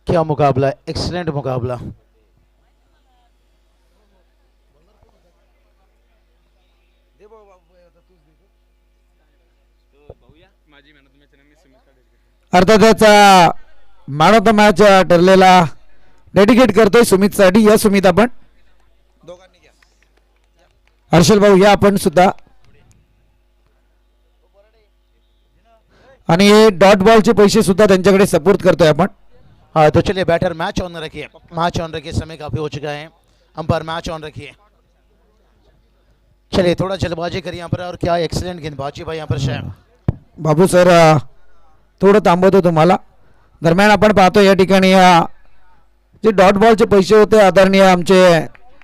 क्या मुकाबला, एक्सीलेंट मुकाबला। अर्थातच मॅन ऑफ द मॅच ठरलेला डेडिकेट करतोय सुमितसाठी. या सुमित आपण हर्षल भाऊ या आपण सुद्धा. आणि डॉट बॉलचे पैसे सुद्धा त्यांच्याकडे सपोर्ट करतोय आपण. हाँ तो चलिए बैटर मैच ऑन रखिए, मैच ऑन रखिए, समय काफी हो चुका है। अंपायर मैच ऑन रखिए। चलिए थोड़ा जल्दबाजी करिए यहाँ पर, और क्या एक्सीलेंट गेंदबाजी भाई यहाँ पर शायद। बाबू सर थोडं थांबवतो तुम्हाला. दरम्यान आपण पाहतो या ठिकाणी जे डॉट बॉलचे पैसे होते आदरणीय आमचे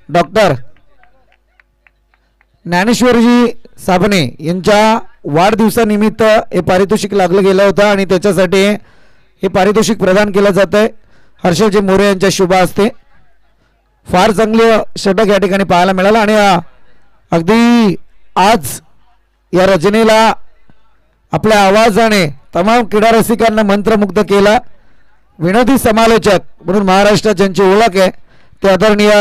डॉक्टर ज्ञानेश्वरजी साबणे यांच्या वाढदिवसानिमित्त हे पारितोषिक लागलं गेलं होतं आणि त्याच्यासाठी हे पारितोषिक प्रदान केलं जात आहे हर्षलजी मोरे यांच्या शुभ हस्ते. फार चांगलं षटक या ठिकाणी पाहायला मिळालं आणि अगदी आज या रचनेला आपल्या आवाजाने तमाम क्रीडा रसिकांना मंत्रमुग्ध केला. विनोदी समालोचक म्हणून महाराष्ट्रात ज्यांची ओळख आहे ते आदरणीय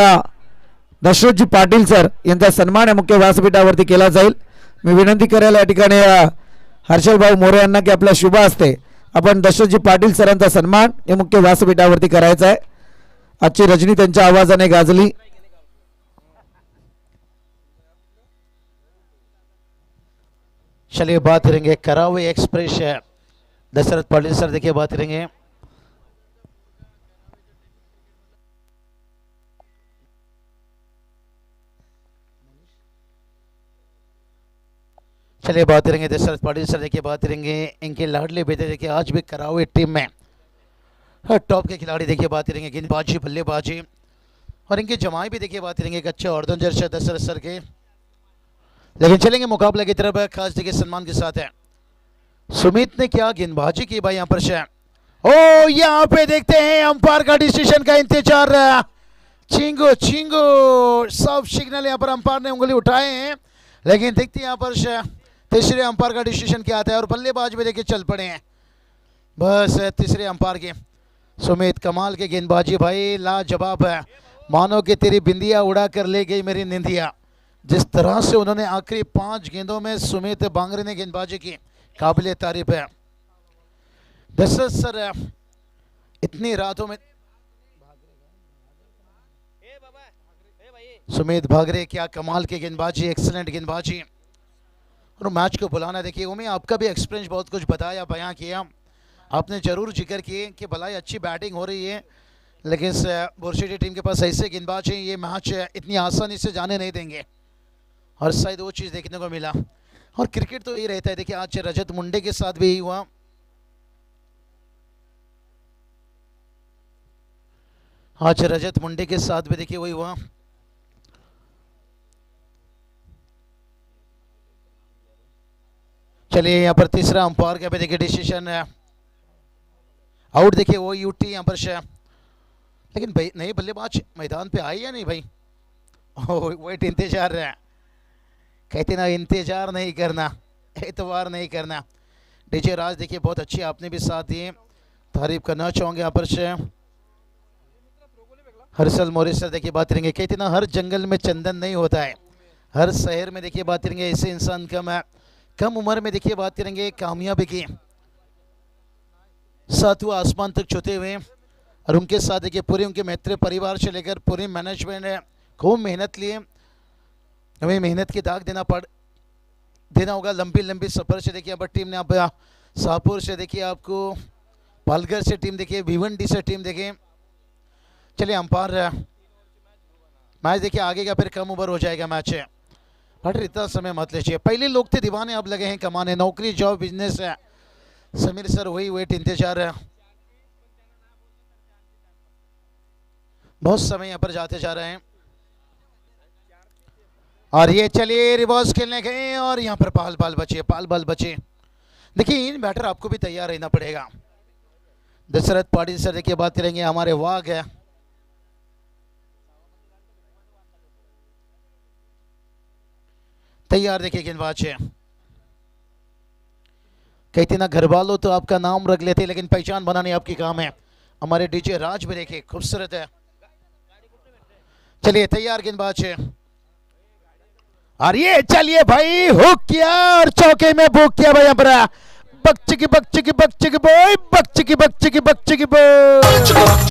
दशरथजी पाटील सर यांचा सन्मान मुख्य व्यासपीठावरती केला जाईल. मी विनंती करेल या ठिकाणी हर्षल भाऊ मोरे यांना की आपल्या शुभ हस्ते आपण दशरथजी पाटील सरांचा सन्मान हे मुख्य व्यासपीठावरती करायचा आहे. आजची रजनी त्यांच्या आवाजाने गाजली. चलिए बात करेंगे करावे एक्सप्रेस दशरथ पाटिल सर, देखिए बात करेंगे। चलिए बात करेंगे दशरथ पाटिल सर, देखिए बात करेंगे इनके लाडले बेटे, देखिए आज भी करावे टीम में टॉप के खिलाड़ी, देखिए बात करेंगे गेंदबाजी बल्लेबाजी, और इनके जमाई भी देखिए बात करेंगे एक अच्छे ऑर्गेनाइजर दशरथ सर के। लेकिन चलेंगे मुकाबले की तरफ, खास देखिए सम्मान के साथ है। सुमित ने क्या गेंदबाजी की भाई यहाँ पर से। ओ यहाँ पे देखते हैं अंपायर का डिसीजन का इंतजार। चिंगो चिंगो सब सिग्नल यहाँ पर अंपायर ने उंगली उठाए हैं, लेकिन देखते हैं यहाँ पर से तीसरे अंपायर का डिसीजन क्या आता है। और बल्लेबाज भी देखिए चल पड़े हैं बस तीसरे अंपायर के। सुमित कमाल के गेंदबाजी भाई, लाजवाब है, मानो कि तेरी बिंदिया उड़ा कर ले गई मेरी निंदिया। जिस तरह से उन्होंने आखिरी 5 गेंदों में सुमित बांगरे ने गेंदबाजी की, काबिल तारीफ है। दशरथ सर इतनी रातों में सुमित भागरे क्या कमाल की गेंदबाजी, एक्सीलेंट गेंदबाजी, और मैच को बुलाना। देखिए उमें आपका भी एक्सपीरियंस बहुत कुछ बताया, बयां किया, आपने जरूर जिक्र किए कि भलाई अच्छी बैटिंग हो रही है, लेकिन बोरशेटी टीम के पास ऐसे गेंदबाज हैं ये मैच इतनी आसानी से जाने नहीं देंगे, और शायद वो चीज़ देखने को मिला। और क्रिकेट तो ये रहता है, देखिए आज रजत मुंडे के साथ भी यही हुआ। आज रजत मुंडे के साथ भी देखिए वही हुआ। चलिए यहाँ पर तीसरा अंपायर का भी देखिए डिसीजन आउट, देखिए वो यूटी यहाँ पर से। लेकिन भाई नए बल्लेबाज मैदान पे आए या नहीं भाई, वेट इंतजार है, कहते ना इंतजार नहीं करना, एतवार नहीं करना। डीजे राज देखिए बहुत अच्छी आपने भी साथ दिए, तारीफ करना चाहूँगे यहाँ पर से। हर्षल मोरे सर देखिए बात करेंगे, कहते ना हर जंगल में चंदन नहीं होता है, हर शहर में देखिए बात करेंगे ऐसे इंसान कम है। कम उम्र में देखिए बात करेंगे कामयाबी की 7वां आसमान तक छूते हुए, और उनके साथ देखिए पूरे उनके मैत्री परिवार से लेकर पूरी मैनेजमेंट ने खूब मेहनत लिए। हमें मेहनत की दाग देना होगा, लंबी लंबी सफ़र से देखिए अब टीम ने अब शाहपुर से देखिए आपको पालघर से टीम देखिए, भिवंडी से टीम देखिए। चलिए अंपायर मैच देखिए आगे का फिर कम ओवर हो जाएगा मैच है, बट इतना समय मत लीजिए। पहले लोग थे दीवाने, अब लगे हैं कमाने, नौकरी जॉब बिजनेस है। समीर सर वही वेट इंतजार है, बहुत समय यहाँ पर जाते जा रहे हैं। और ये चलिए रिवर्स खेलने गए, और यहाँ पर पाल बाल बचे। देखिए इन बैटर आपको भी तैयार रहना पड़ेगा। दशरथ पाटिल सर देखिए बात करेंगे, हमारे वाघ है, तैयार देखिए गेंदबाज है। कहते ना घर वालों तो आपका नाम रख लेते, लेकिन पहचान बनाने आपकी काम है। हमारे डीजे राज भी देखिए खूबसूरत है। चलिए तैयार गेंदबाज है और ये चलिए भाई हुक किया और चौके में बुक किया भाई पर बकचिकी बकचिकी बकचिकी बॉय बकचिकी बकचिकी बकचिकी बॉय।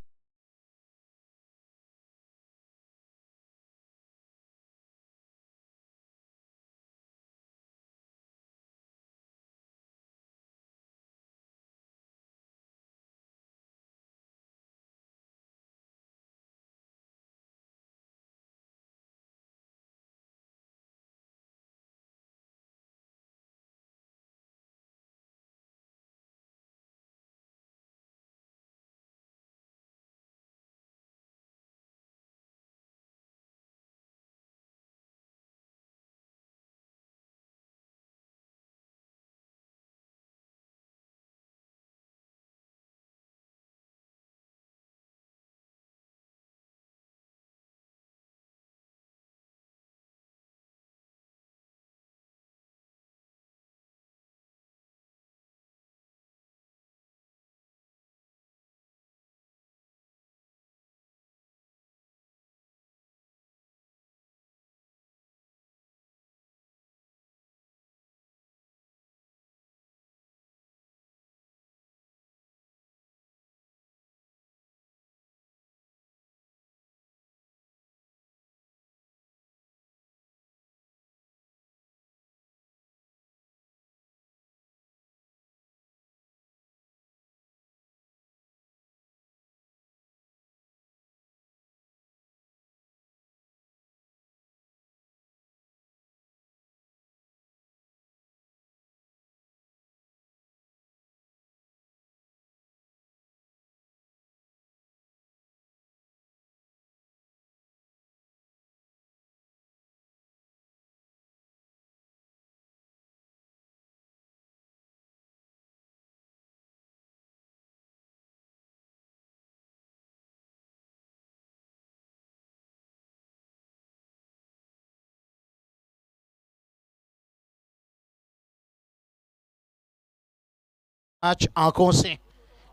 आज आंखों से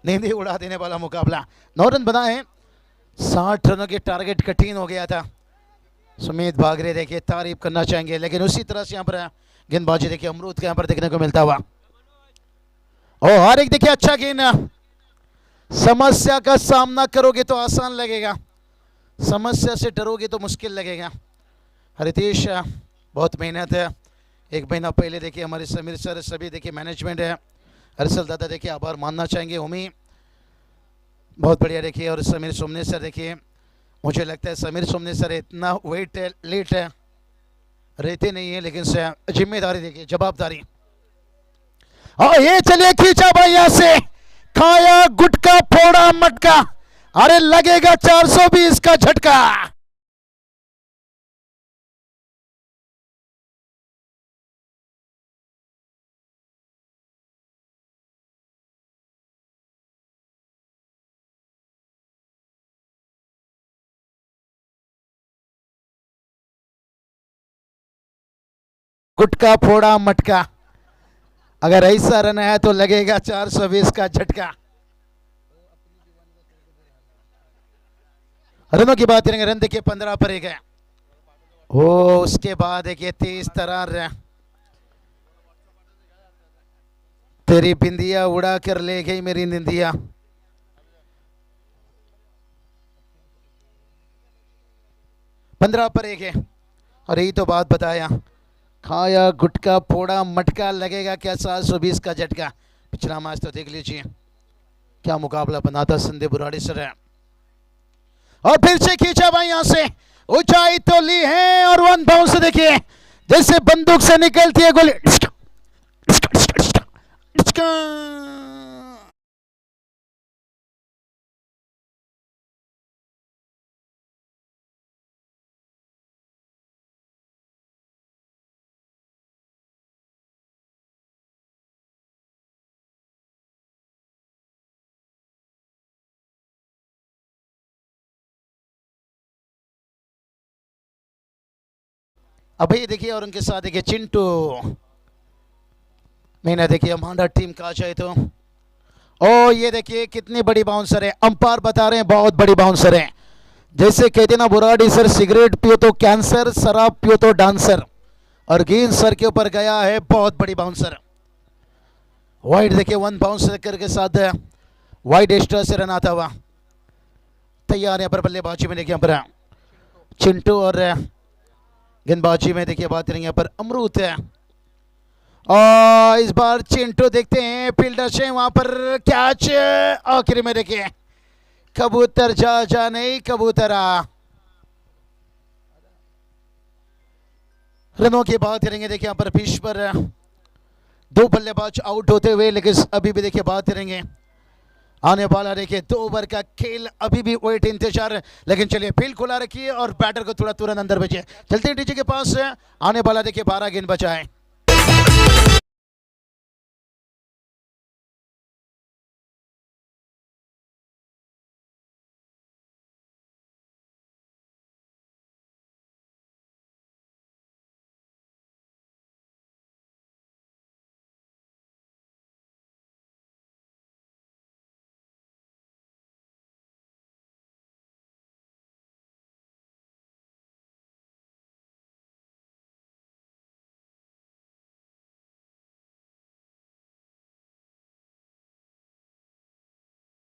नींद उड़ा देने वाला मुकाबला। 9 रन बनाए, 60 रनों के टारगेट कठिन हो गया था। सुमित भागरे देखिए तारीफ करना चाहेंगे, लेकिन उसी तरह से यहाँ पर गेंदबाजी देखिए अमरूद के यहाँ पर देखने को मिलता हुआ। और हर एक देखिए अच्छा गेंद। समस्या का सामना करोगे तो आसान लगेगा, समस्या से डरोगे तो मुश्किल लगेगा। हरितेश बहुत मेहनत है। एक महीना पहले देखिए हमारे समीर सर सभी देखिए मैनेजमेंट है, हर्षल दादा देखिए आभार मानना चाहेंगे। उमी बहुत बढ़िया देखिए, और समीर सोमने सर देखिए, मुझे लगता है समीर सोमने सर इतना वेट है लेट है रहते नहीं है, लेकिन जिम्मेदारी देखिए जवाबदारी। और ये चलिए खींचा भाई यहां से, खाया गुटका फोड़ा मटका, अरे लगेगा 420 का झटका। गुटका फोड़ा मटका, अगर ऐसा रन है तो लगेगा 420 का झटका। रनों की बात करेंगे, रन देखिए 15 पर एक है। ओ उसके बाद देखिए 23 तरार, तेरी बिंदिया उड़ा कर ले गई मेरी निंदिया। पंद्रह पर एक है, और यही तो बात बताया, खाया गुटका फोड़ा मटका लगेगा क्या 420 का झटका। पिछला मैच तो देख लीजिए क्या मुकाबला बना था संदीप बुराड़ी सर है। और फिर से खींचा भाई यहां से, ऊंचाई तो ली है और वन बाउंस देखिए जैसे बंदूक से निकलती है गोली। अभी देखिए, और उनके साथ देखिए चिंटू, मैंने देखिए हमारा टीम का चाहे तो, ओ ये देखिए कितनी बड़ी बाउंसर है, अंपायर बता रहे हैं बहुत बड़ी बाउंसर है। जैसे कहते ना बुराड़ी सर, सिगरेट पियो तो कैंसर, शराब पियो तो डांसर, और गेंद सर के ऊपर गया है, बहुत बड़ी बाउंसर। वाइड देखिए, वन बाउंसर करके साथ वाइड एक्स्ट्रा से रन आता हुआ तैयार है। पर बल्लेबाजी में देखिए पर चिंटू, और गेंदबाजी में देखिए बात करेंगे पर अमरूत है। और इस बार चिंटू देखते हैं फील्डर से वहां पर कैच, आखिर में देखिए कबूतर जा नहीं कबूतर आ। रनों की बात करेंगे देखिए यहाँ पर पिच पर दो बल्लेबाज आउट होते हुए, लेकिन अभी भी देखिए बात करेंगे आने वाला देखिए 2 ओवर का खेल, अभी भी वेट इंतजार। लेकिन चलिए फील्ड खुला रखिए और बैटर को थोड़ा तुरंत अंदर भेजिए। चलते हैं डीजे के पास, आने वाला देखिए 12 गेंद बचा है।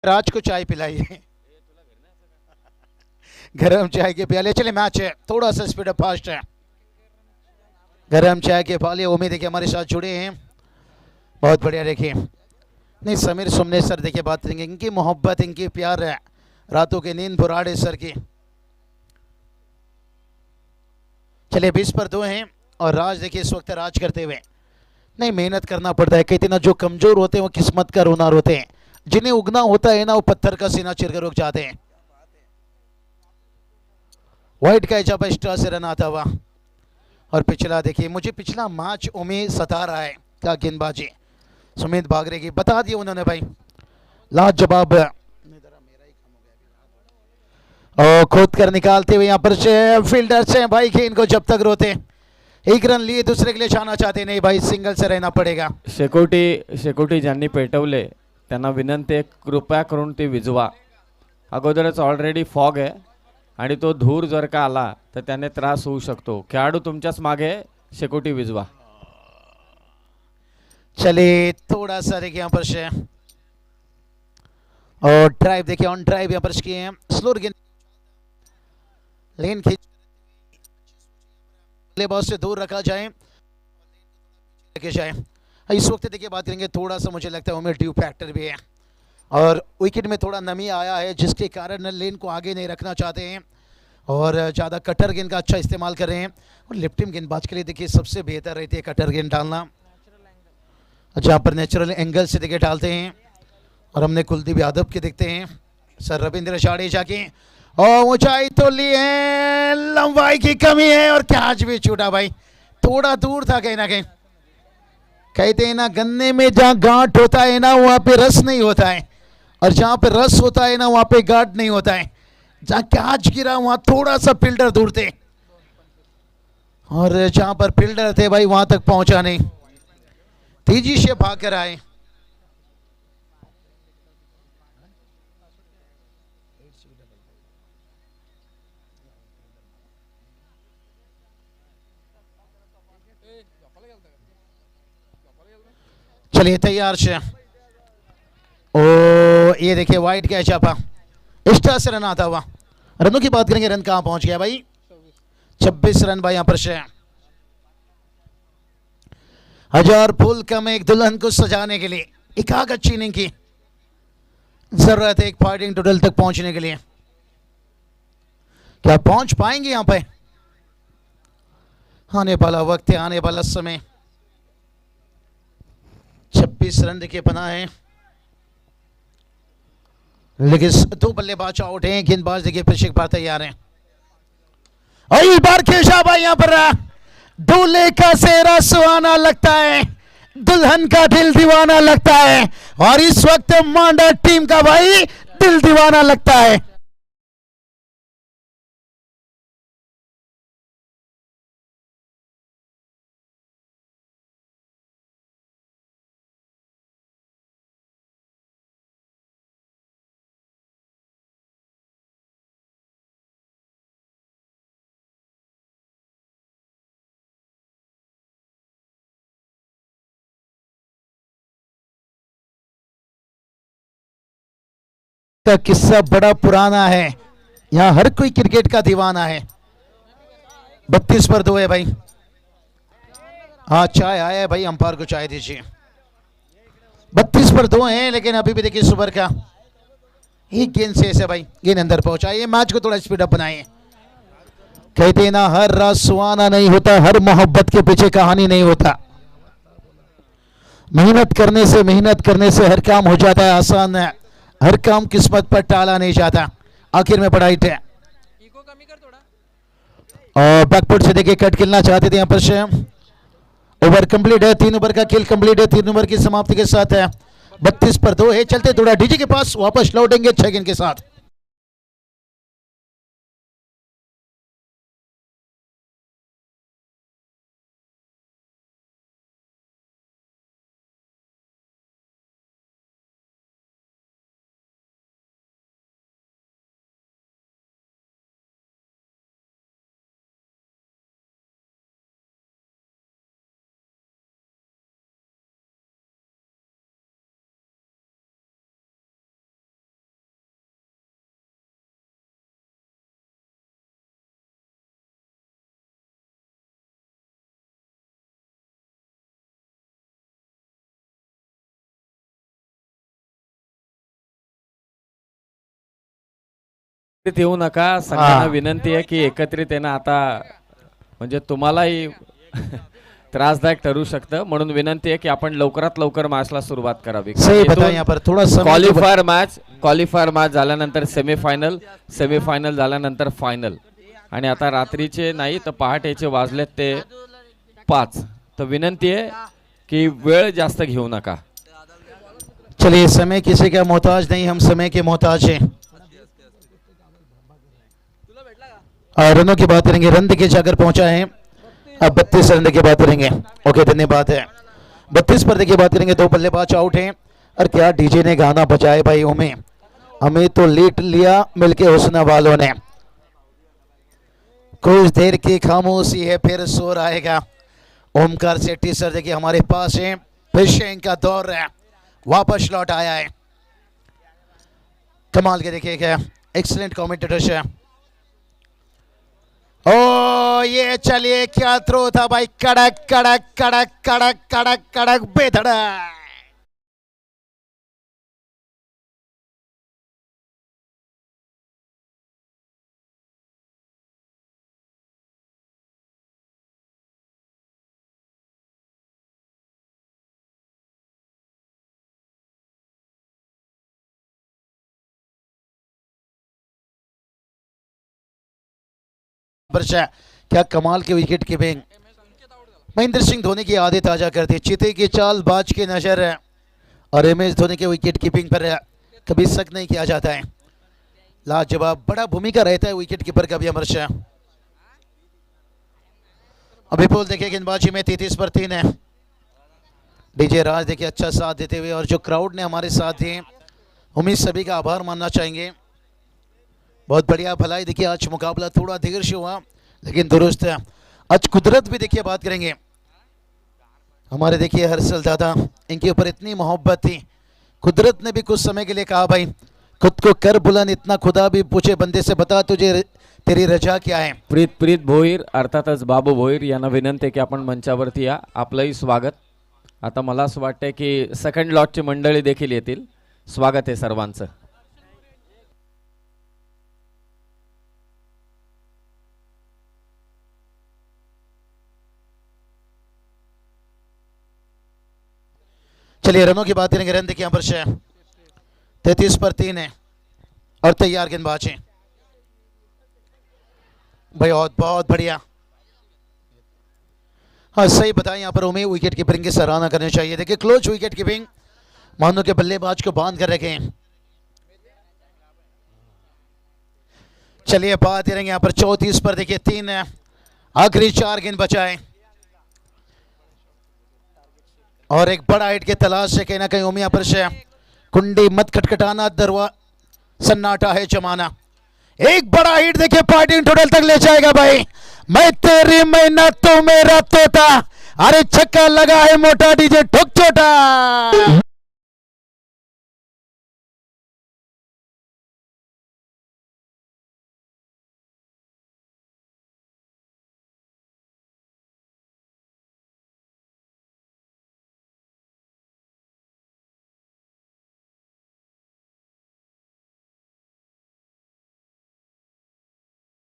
राज को चाय पिलाइए, गरम चाय के प्याले। चले मैच है, थोड़ा सा स्पीड अप फास्ट है। गरम चाय के प्याले उम्मीद है कि हमारे साथ जुड़े हैं, बहुत बढ़िया। देखिए नहीं समीर सुमने सर देखिए बात करेंगे, इनकी मोहब्बत इनकी प्यार है, रातों की नींद बुराड़े सर की। चलिए 20 पर 2 हैं और राज देखिए इस वक्त राज करते हुए। नहीं मेहनत करना पड़ता है, कहते ना जो कमजोर होते हैं वो किस्मत का रोना रोते हैं, जिन्हें उगना होता है ना वो पत्थर का सीना चिरकर रुक जाते हैं। वाइट का इजाबा एक्स्ट्रा से रन आता हुआ। और पिछला देखिए, मुझे पिछला मैच उम्मीद सता रहा है क्या गेंदबाजी सुमित बागरे की, बता दिया उन्होंने भाई लाजवाब, और खोद कर निकालते हुए यहाँ पर से फील्डर से भाई गेंद को जब तक रोते, एक रन लिए दूसरे के लिए छाना चाहते नहीं भाई, सिंगल से रहना पडेगा। शेकोटी ज्यांनी पेटवले त्यांना विनंती आहे कृपया करून ती विझवा. अगोदरच ऑलरेडी फॉग आहे आणि तो धूर जर का आला तर त्याने त्रास होऊ शकतो. खेळाडू तुमच्याच मागे, शेकोटी विझवा. चले थोड़ा सा देखिए यहाँ पर से, और ड्राइव देखिए ऑन ड्राइव यहाँ पर किए हैं, स्लोर गेंद लेन खींच बॉल से दूर रखा जाए, रखे जाए। इस वक्त देखिए बात करेंगे, थोड़ा सा मुझे लगता है उमेर ड्यू फैक्टर भी है और विकेट में थोड़ा नमी आया है, जिसके कारण लेन को आगे नहीं रखना चाहते हैं और ज़्यादा कटर गेंद का अच्छा इस्तेमाल कर रहे हैं। और लेफ्ट गेंदबाज के लिए देखिए सबसे बेहतर रहती है कटर गेंद डालना, जहाँ पर नेचुरल एंगल से देखिए डालते हैं। और हमने कुलदीप यादव के देखते हैं, सर रविंद्र जाडेजा की, और ऊंचाई तो ली है, लंबाई की कमी है और कैच भी छूटा भाई, थोड़ा दूर था कहीं ना कहीं। कहते हैं ना गन्ने में जहाँ गांठ होता है ना वहाँ पे रस नहीं होता है, और जहाँ पे रस होता है ना वहाँ पे गांठ नहीं होता है। जहाँ कैच गिरा वहाँ थोड़ा सा फील्डर दूर थे, और जहाँ पर फील्डर थे भाई वहाँ तक पहुँचा नहीं, तेजी से भाग कर आए। चलिए तैयार से, ओ ये देखिए वाइट कैच आपा, एक्स्ट्रा से रन आता हुआ। रनों की बात करेंगे, रन कहां पहुंच गया भाई, 26 रन भाई यहां पर से। 1000 फूल कम एक दुल्हन को सजाने के लिए एक आग अच्छी इनिंग की जरूरत है, एक फाइटिंग टोटल तक पहुंचने के लिए। क्या पहुंच पाएंगे यहां पे, आने वाला वक्त है, आने वाला समय। 26 रन देखिए बना है, लेकिन 2 बल्लेबाज आउट हैं, गेंदबाज देखिए फिर बार तैयार हैं। और इस बार खेशा भाई यहां पर दूल्हे का सेहरा सुहाना लगता है, दुल्हन का दिल दीवाना लगता है, और इस वक्त मांडा टीम का भाई दिल दीवाना लगता है। का किस्सा बड़ा पुराना है, यहाँ हर कोई क्रिकेट का दीवाना है। 32 पर 2 है भाई। हाँ चाय आया है भाई, अंपायर को चाय दीजिए। 32 पर 2 है, लेकिन अभी भी देखिए सुपर का एक गेंद से ऐसे भाई गेंद अंदर पहुंचाइए, मैच को थोड़ा स्पीड अप बनाइए। कहते ना हर रात सुहाना नहीं होता, हर मोहब्बत के पीछे कहानी नहीं होता। मेहनत करने से हर काम हो जाता है आसान है, हर काम किस्मत पर टाला नहीं जाता। आखिर में बड़ा हिट है और बैकफुट से देखिए कट खेलना चाहते थे यहाँ पर से। ओवर कंप्लीट है, 3 ओवर का खेल कंप्लीट है, 3 ओवर की समाप्ति के साथ है। 32 पर 2 है। चलते थोड़ा डीजे के पास वापस लौटेंगे 6 गेंद के साथ। एकत्रित येऊ नका, सगळ्यांना हा. विनंती आहे की एकत्रित येणं आता म्हणजे तुम्हालाही त्रासदायक ठरू शकतं, म्हणून विनंती आहे की आपण लवकरात लवकर मॅचला सुरुवात करावी। सही बताया यहाँ पर थोड़ा समय क्वालिफायर मॅच झाल्यानंतर सेमीफायनल झाल्यानंतर फायनल, आणि आता रात्रीचे नाही तर पहाटेचे वाजलेत ते 5। तर विनंती आहे की वेळ जास्त घेऊ नका। चलिए समय किसी का मोहताज नहीं, हम समय के मोहताज हैं। और रनों की बात करेंगे, रन देखिए जाकर पहुंचा है अब 32 रन की बात करेंगे। ओके धन्यवाद है। 32 पर देखिए बात करेंगे, 2 बल्लेबाज आउट हैं। और क्या डीजे ने गाना बजाए भाई, हमें तो लेट लिया मिलके हुस्न वालों ने। कुछ देर की खामोशी है फिर शोर आएगा। ओमकार सेठी सर देखिए हमारे पास है, फिर से इनका दौर है वापस लौट आया है। कमाल के देखिए क्या एक्सीलेंट कमेंटेटर्स है। ओ ये चलिए क्या थ्रो था भाई, कड़क कड़क कड़क कड़क कड़क कड़क बेधड़क। क्या कमाल के विकेट कीपिंग, महेंद्र सिंह धोनी की आदत ताजा कर दी। चीते की चाल बाज की नजर है और MS धोनी के विकेट कीपिंग पर कभी शक नहीं किया जाता है। लाजवाब बड़ा भूमिका रहता है विकेट कीपर का भी अमर शाह। अभी पोल देखिए गेंदबाजी में 33 पर 3 है। डीजे राज देखिए अच्छा साथ देते हुए, और जो क्राउड ने हमारे साथ दिए उम्मीद सभी का आभार मानना चाहेंगे। बहुत बढ़िया भलाई देखिए, आज मुकाबला थोड़ा देर से हुआ लेकिन दुरुस्त है। आज कुदरत भी देखिए बात करेंगे, हमारे देखिए हर्षल दादा, इनके ऊपर इतनी मोहब्बत थी, कुदरत ने भी कुछ समय के लिए कहा भाई खुद को कर बुलंद, इतना खुदा भी पूछे बंदे से बता तुझे तेरी रजा क्या है। प्रीत भोईर अर्थातच बाबू भोईर यांना विनंती आहे की आपण मंचावरती या, आपलंही स्वागत। आता मला असं वाटतंय की सेकंड लॉटची मंडळी देखील येतील, स्वागत आहे सर्वांचं। चलिए रनों की बात करेंगे, रन देखिए यहाँ पर से 33 पर 3 है और तैयार गेंदबाज हैं भाई, बहुत बढ़िया। हाँ सही बताया, यहाँ पर उम्मीद विकेट कीपिंग की सराहना करनी चाहिए। देखिए क्लोज विकेट कीपिंग, मानो के बल्लेबाज को बांध कर रखे। चलिए बात करेंगे यहाँ पर 34 पर देखिए 3 है, आखिरी 4 गेंद बचाए और एक बड़ा हिट के तलाश से कहीं ना कहीं उमिया पर से कुंडी मत खटखटाना, दरवा सन्नाटा है जमाना। एक बड़ा हिट देखिए पार्टी टोटल तक ले जाएगा भाई। मैं तेरी मैना तो मेरा तोता, अरे छक्का लगा है मोटा, डीजे ठोक छोटा।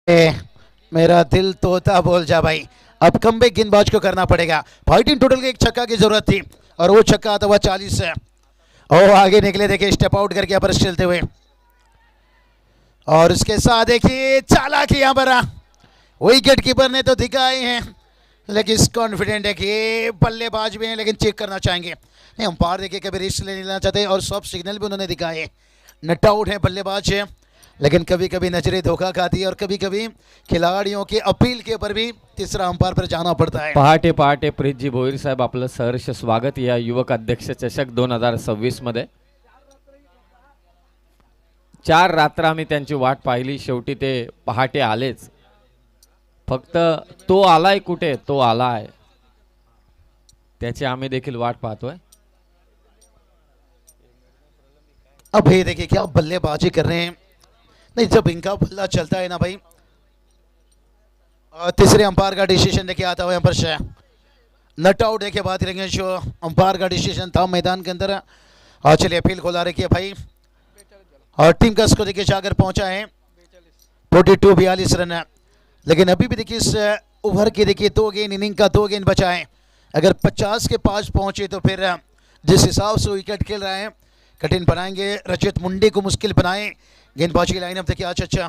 मेरा दिल तोता बोल जा भाई। अब कमबैक गेंदबाज को करना पड़ेगा। फाइटिंग टोटल के एक छक्का की जरूरत थी और वो छक्का आता हुआ 40 है। और आगे निकले देखिए स्टेप आउट करके यहाँ पर चलते हुए। और उसके साथ देखिए चालाकी यहाँ पर विकेट कीपर ने तो दिखाए हैं, लेकिन कॉन्फिडेंट है कि बल्लेबाज भी हैं, लेकिन चेक करना चाहेंगे। नहीं, अंपायर देखिए कभी रिस्क लेना चाहते हैं और सॉफ्ट सिग्नल भी उन्होंने दिखाए। नट आउट है, बल्लेबाज है, लेकिन कभी कभी नजरें धोखा खाती है और कभी कभी खिलाड़ियों की अपील के ऊपर भी तीसरा अंपायर पर जाना पड़ता है। पहाटे पहाटे प्रीतजी भोईर साहेब आपलं सहर्ष स्वागत या युवक अध्यक्ष चषक 2026 मध्ये। 4 रात्र आम्ही त्यांची वाट पाहिली, शेवटी ते पहाटे आलेच। फक्त तो आलाय कुठे, तो आलाय त्याची आम्ही देखील वाट पाहतोय। अब ये देखिए क्या बल्लेबाजी कर रहे हैं। नहीं, जब इनका बल्ला चलता है ना भाई, और तीसरे अंपायर का डिसीजन देखिए आता हुआ यहाँ पर नट आउट देखिए बात करेंगे जो अंपायर का डिसीजन था मैदान के अंदर। और चलिए अपील खोला रखिए भाई। और टीम का स्कोर देखिए जाकर पहुंचा है 42 रन। लेकिन अभी भी देखिए इस ओवर के देखिए 2 गेंद, इनिंग का 2 गेंद बचा है। अगर 50 के पास पहुंचे तो फिर जिस हिसाब से विकेट खेल रहा है कठिन बनाएंगे। रजत मुंडे को मुश्किल बनाए। गेंदबाजी की लाइनअप देखिए अच्छा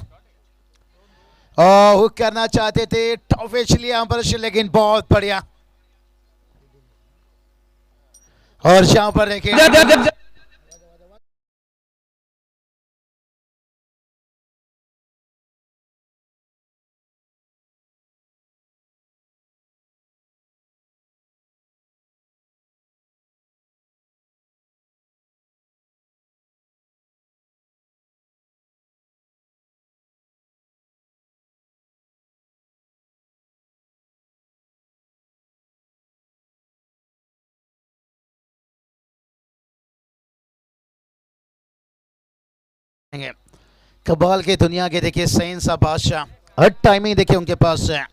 हुक करना चाहते थे, टॉफेच लिया यहाँ पर, लेकिन बहुत बढ़िया। और यहाँ पर देखिए कबाल के दुनिया के देखिए सैंसा बादशाह, हर टाइमिंग देखिए उनके पास है।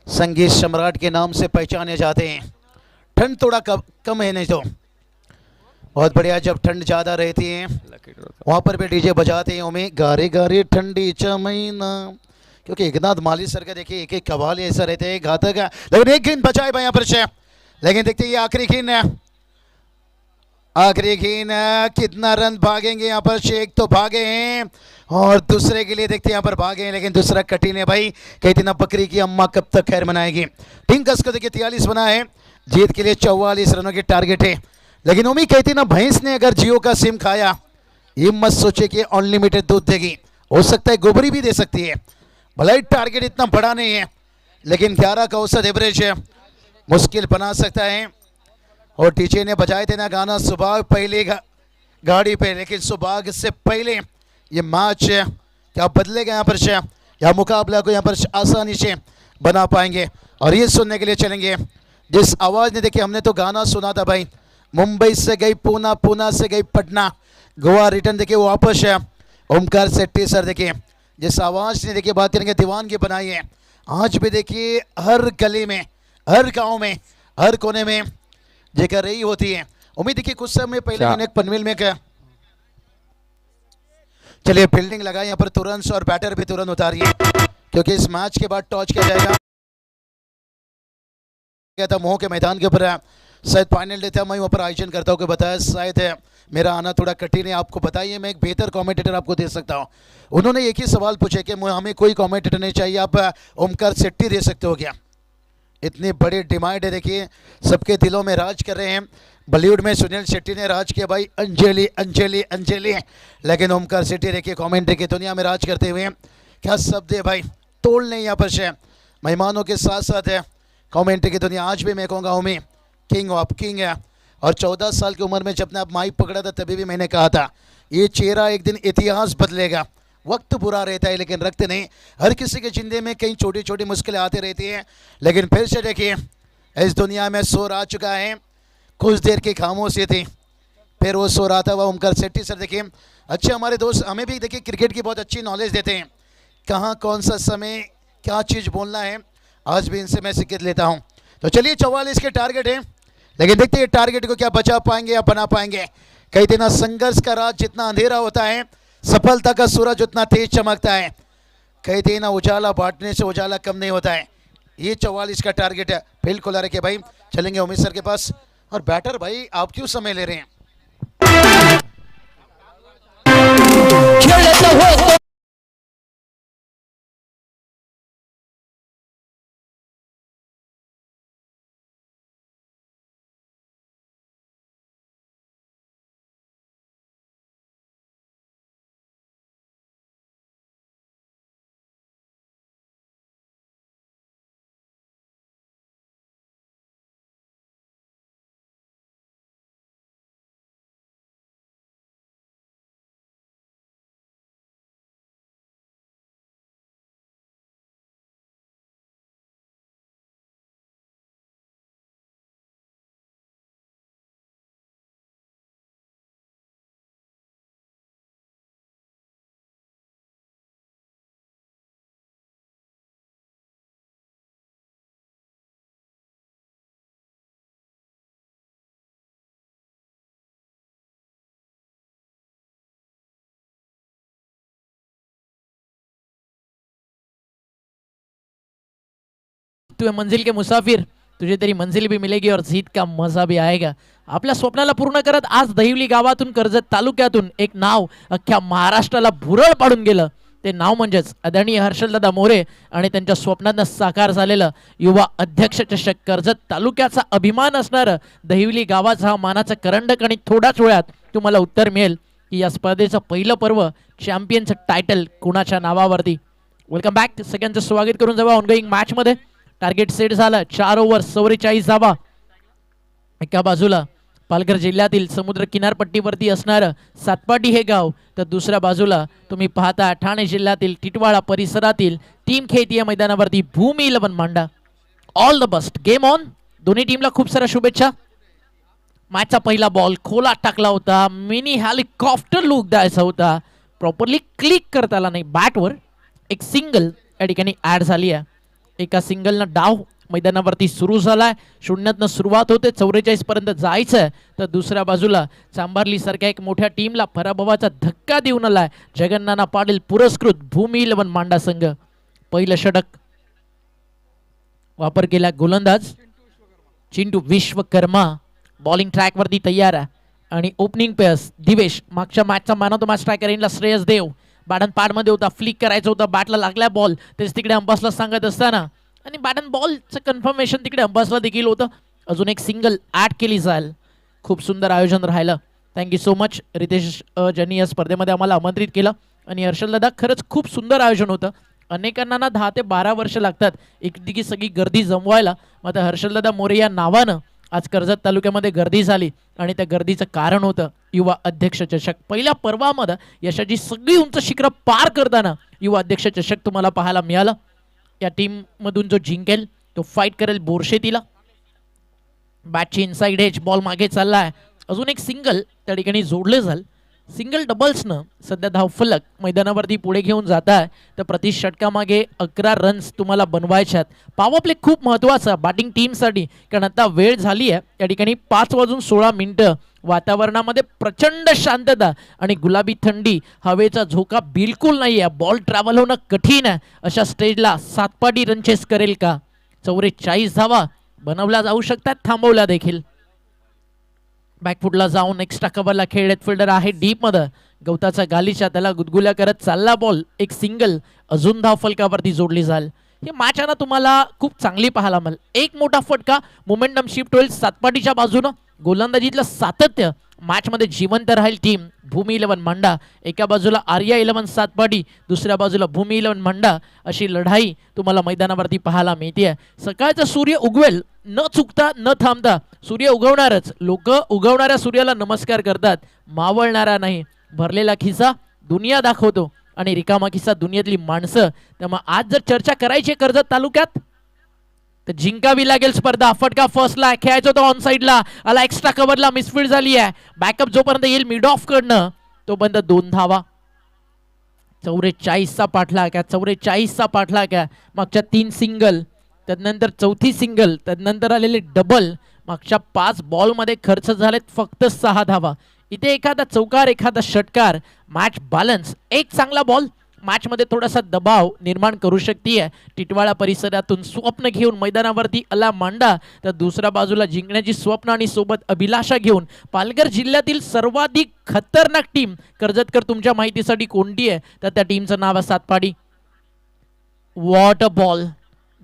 संगीत सम्राट के नाम से पहचाने जाते हैं। ठंड थोड़ा कम है, नहीं तो बहुत बढ़िया। जब ठंड ज्यादा रहती है वहां पर भी डीजे बजाते हैं ओमे गारे गारे ठंडी चमैना, क्योंकि एकनाथ माली सर का देखिए एक एक कबाल ऐसा रहते हैं घातक। लेकिन एक गेंद बचाए भाई यहाँ पर से। लेकिन देखते ये आखिरी गेंद है, आखिरी गेंद कितना रन भागेंगे यहाँ पर। शेख तो भागे हैं और दूसरे के लिए देखते हैं यहाँ पर भागे हैं, लेकिन दूसरा कठिन है भाई। कहती ना बकरी की अम्मा कब तक खैर मनाएगी। टीम का स्कोर देखिए 43 बना है। जीत के लिए 44 रनों की टारगेट है। लेकिन उम्मीद कहती ना भैंस ने अगर जियो का सिम खाया, ये मत सोचे कि अनलिमिटेड दूध देगी, हो सकता है गोबरी भी दे सकती है। भले ही टारगेट इतना बड़ा नहीं है, लेकिन 11 का औसत एवरेज है, मुश्किल बना सकता है। और टीचे ने बजाए थे ना गाना सुबह पहले गाड़ी पे, लेकिन सुबह से पहले ये मैच क्या बदलेगा यहाँ पर से, या मुकाबला को यहाँ पर आसानी से बना पाएंगे। और ये सुनने के लिए चलेंगे जिस आवाज़ ने देखिए, हमने तो गाना सुना था भाई, मुंबई से गई पूना, पूना से गई पटना, गोवा रिटर्न देखिए वापस है। ओमकार सेट्टी सर देखिए जिस आवाज़ ने देखिए बात करेंगे दीवानगी बनाई है। आज भी देखिए हर गली में, हर गाँव में, हर कोने में जेकर रही होती है। उम्मीद देखिए कुछ समय पहले मैंने एक पनवेल में क्या चलिए फील्डिंग लगाई यहाँ पर तुरंत, और बैटर भी तुरंत उतारिए, क्योंकि इस मैच के बाद टॉस किया जाएगा। था मोह के मैदान के ऊपर शायद फाइनल डे था, मैं वहाँ पर आयोजन करता हूँ। बताया शायद मेरा आना थोड़ा कठिन है, आपको बताइए मैं एक बेहतर कमेंटेटर आपको दे सकता हूँ। उन्होंने एक ही सवाल पूछे कि हमें कोई कमेंटेटर नहीं चाहिए, आप ओमकार सेट्टी दे सकते हो क्या। इतनी बड़ी डिमांड है देखिए, सबके दिलों में राज कर रहे हैं। बॉलीवुड में सुनील शेट्टी ने राज किया भाई, अंजलि अंजलि अंजलि, लेकिन ओमकार सेट्टी देखिए कमेंट्री की दुनिया में राज करते हुए क्या शब्द है भाई, तोड़ नहीं यहाँ पर से। मेहमानों के साथ साथ है कमेंट्री की दुनिया, आज भी मैं कहूँगा उमी किंग ऑफ किंग है। और 14 साल की उम्र में जब ने आप माइक पकड़ा था तभी भी मैंने कहा था ये चेहरा एक दिन इतिहास बदलेगा। वक्त बुरा रहता है लेकिन रक्त नहीं। हर किसी के जिंदगी में कई छोटी छोटी मुश्किलें आती रहती हैं, लेकिन फिर से देखिए इस दुनिया में शोर आ चुका है। कुछ देर की खामोशी थी, फिर वो शोर आता हुआ ओमकार सेट्टी सर देखिए अच्छे हमारे दोस्त, हमें भी देखिए क्रिकेट की बहुत अच्छी नॉलेज देते हैं, कहाँ कौन सा समय क्या चीज़ बोलना है। आज भी इनसे मैं सीख लेता हूँ। तो चलिए 44 के टारगेट है, लेकिन देखते हैं टारगेट को क्या बचा पाएंगे या बना पाएंगे। कई दिन संघर्ष का राज जितना अंधेरा होता है, सफलता का सूरज उतना तेज चमकता है। कहते हैं ना उजाला बांटने से उजाला कम नहीं होता है। ये 44 का टारगेट है। फील्ड खोला रखे भाई, चलेंगे उमेश सर के पास। और बैटर भाई आप क्यों समय ले रहे हैं? तू है मंजिल के मुसाफिर, तुझे तेरी मंजिल भी मिलेगी और जीत का मजा भी आएगा. आपल्या स्वप्नाला पूर्ण करत आज दहिवली गावातून कर्जत तालुक्यातून एक नाव अख्ख्या महाराष्ट्राला भुरळ पाडून गेलं. ते नाव म्हणजेच आदरणीय हर्षलदादा मोरे आणि त्यांच्या स्वप्नांना साकार झालेलं युवा अध्यक्ष चषक. कर्जत तालुक्याचा अभिमान असणारं दहिवली गावाचा हा मानाचा करंडक. आणि थोड्याच वेळात तुम्हाला उत्तर मिळेल की या स्पर्धेचं पहिलं पर्व चॅम्पियनचं टायटल कुणाच्या नावावरती. वेलकम बॅक, सगळ्यांचं स्वागत करून जावा ऑनगोईंग मॅचमध्ये. टार्गेट सेट झालं, 4 ओव्हर 44 धावा. एका बाजूला पालघर जिल्ह्यातील समुद्र किनारपट्टीवरती असणारं सातपाटी हे गाव, तर दुसऱ्या बाजूला तुम्ही पाहता ठाणे जिल्ह्यातील टिटवाळा परिसरातील टीम खेळती या मैदानावरती भूमी 11 मांडा. All the best, game on. दोन्ही टीमला खूप साऱ्या शुभेच्छा. मॅचचा पहिला बॉल खोला टाकला होता, मिनी हेलिकॉप्टर लुक द्यायचा होता, प्रॉपरली क्लिक करता आला नाही बॅटवर. एक सिंगल या ठिकाणी ॲड झाली आहे. एका सिंगलनं डाव मैदानावरती सुरू झालाय. 0तनं सुरुवात होते, 44 पर्यंत जायचं. तर दुसऱ्या बाजूला चांभारली सारख्या एक मोठ्या टीमला पराभवाचा धक्का देऊन आलाय जगन्नाना पाटील पुरस्कृत भूमी 11 मांडा संघ. पहिलं षटक वापर केला गोलंदाज चिंटू विश्वकर्मा. बॉलिंग ट्रॅकवरती तयार आहे. आणि ओपनिंग पेयर्स दिवेश, मागच्या मॅचचा man of the match striker इनला श्रेयस देव. बॅटन पॅडमध्ये होता, फ्लिक करायचं होतं, बॅटला लागला बॉल, तेच तिकडे अंपासला सांगत असताना आणि बॅटन बॉलचं कन्फर्मेशन तिकडे अंपासला देखील होतं. अजून एक सिंगल ॲड केली जाईल. खूप सुंदर आयोजन राहिलं. थँक्यू सो मच रितेश ज्यांनी या स्पर्धेमध्ये आम्हाला आमंत्रित केलं. आणि हर्षलदादा खरंच खूप सुंदर आयोजन होतं. अनेकांना ना 10 ते 12 वर्ष लागतात एकदिकी सगळी गर्दी जमवायला. मात्र हर्षलदादा मोरे या नावानं आज कर्जत तालुक्यामध्ये गर्दी झाली आणि त्या गर्दीचं कारण होतं युवा अध्यक्ष चषक. पहिल्या पर्वामध्ये यशाची सगळी उंच शिखरं पार करताना युवा अध्यक्ष चषक तुम्हाला पाहायला मिळालं. या टीममधून जो जिंकेल तो फाईट करेल बोरशेतीला. बॅटची इनसाइड एज, बॉल मागे चालला आहे. अजून एक सिंगल त्या ठिकाणी जोडले जाईल. सिंगल डबल्सनं सध्या धावफलक मैदानावरती पुढे घेऊन जात आहे. तर प्रति षटकामागे 11 रन्स तुम्हाला बनवायच्यात. पॉवर प्ले खूप महत्त्वाचा बॅटिंग टीमसाठी, कारण आता वेळ झाली आहे या ठिकाणी 5:16. वातावरणामध्ये प्रचंड शांतता आणि गुलाबी थंडी, हवेचा झोका बिलकुल नाही आहे. बॉल ट्रॅव्हल होणं कठीण आहे. अशा स्टेजला सातपाटी रनचेस करेल का? 44 धावा बनवल्या जाऊ शकतात, थांबवल्या देखील. बॅकफुटला जाऊन एक्स्ट्रा कव्हरला खेळत फिल्डर आहे डीपमध्ये. गवताचा गालीचा त्याला गुदगुल्या करत चालला बॉल. एक सिंगल अजून धाव फलकावरती जोडली जाईल. ही मॅच आहे ना तुम्हाला खूप चांगली पाहायला मिळेल. एक मोठा फटका, मोमेंटम शिफ्ट होईल सातपाटीच्या बाजूनं. गोलंदाजीतलं सातत्य मॅचमध्ये जिवंत राहील टीम भूमी 11 मांडा. एका बाजूला आर्या 11 सातपाटी, दुसऱ्या बाजूला भूमी 11 मांडा. अशी लढाई तुम्हाला मैदानावरती पाहायला मिळते. सकाळचा सूर्य उगवेल न चुकता न थांबता. सूर्य उगवणारच. लोक उगवणाऱ्या सूर्याला नमस्कार करतात, मावळणारा नाही. भरलेला खिसा दुनिया दाखवतो आणि रिकामा खिसा दुनियातली माणसं. त्यामुळे आज जर चर्चा करायची कर्जत तालुक्यात तर जिंकावी लागेल स्पर्धा. फटका फर्स्टला खेळायचं होतं, ऑन साईडला आला, एक्स्ट्रा कव्हरला मिसफील्ड झाली आहे. बॅकअप जोपर्यंत येईल मिड ऑफ कडनं तोपर्यंत 2 धावा. 44चा पाठलाग आहे, 44चा पाठलाग आहे. मागच्या 3 सिंगल, त्यानंतर 4थी सिंगल, त्यानंतर आलेले डबल. मागच्या 5 बॉलमध्ये खर्च झालेत फक्त 6 धावा. इथे एखादा चौकार, एखादा षटकार, मॅच बॅलन्स. एक चांगला बॉल मॅचमध्ये थोडासा दबाव निर्माण करू शकते. टिटवाळा परिसरातून स्वप्न घेऊन मैदानावरती आला मांडा, तर दुसऱ्या बाजूला जिंकण्याची स्वप्न आणि सोबत अभिलाषा घेऊन पालघर जिल्ह्यातील सर्वाधिक खतरनाक टीम कर्जतकर तुमच्या माहितीसाठी कोणती आहे, तर त्या टीमचं नाव आहे सातपाडी. वॉटर बॉल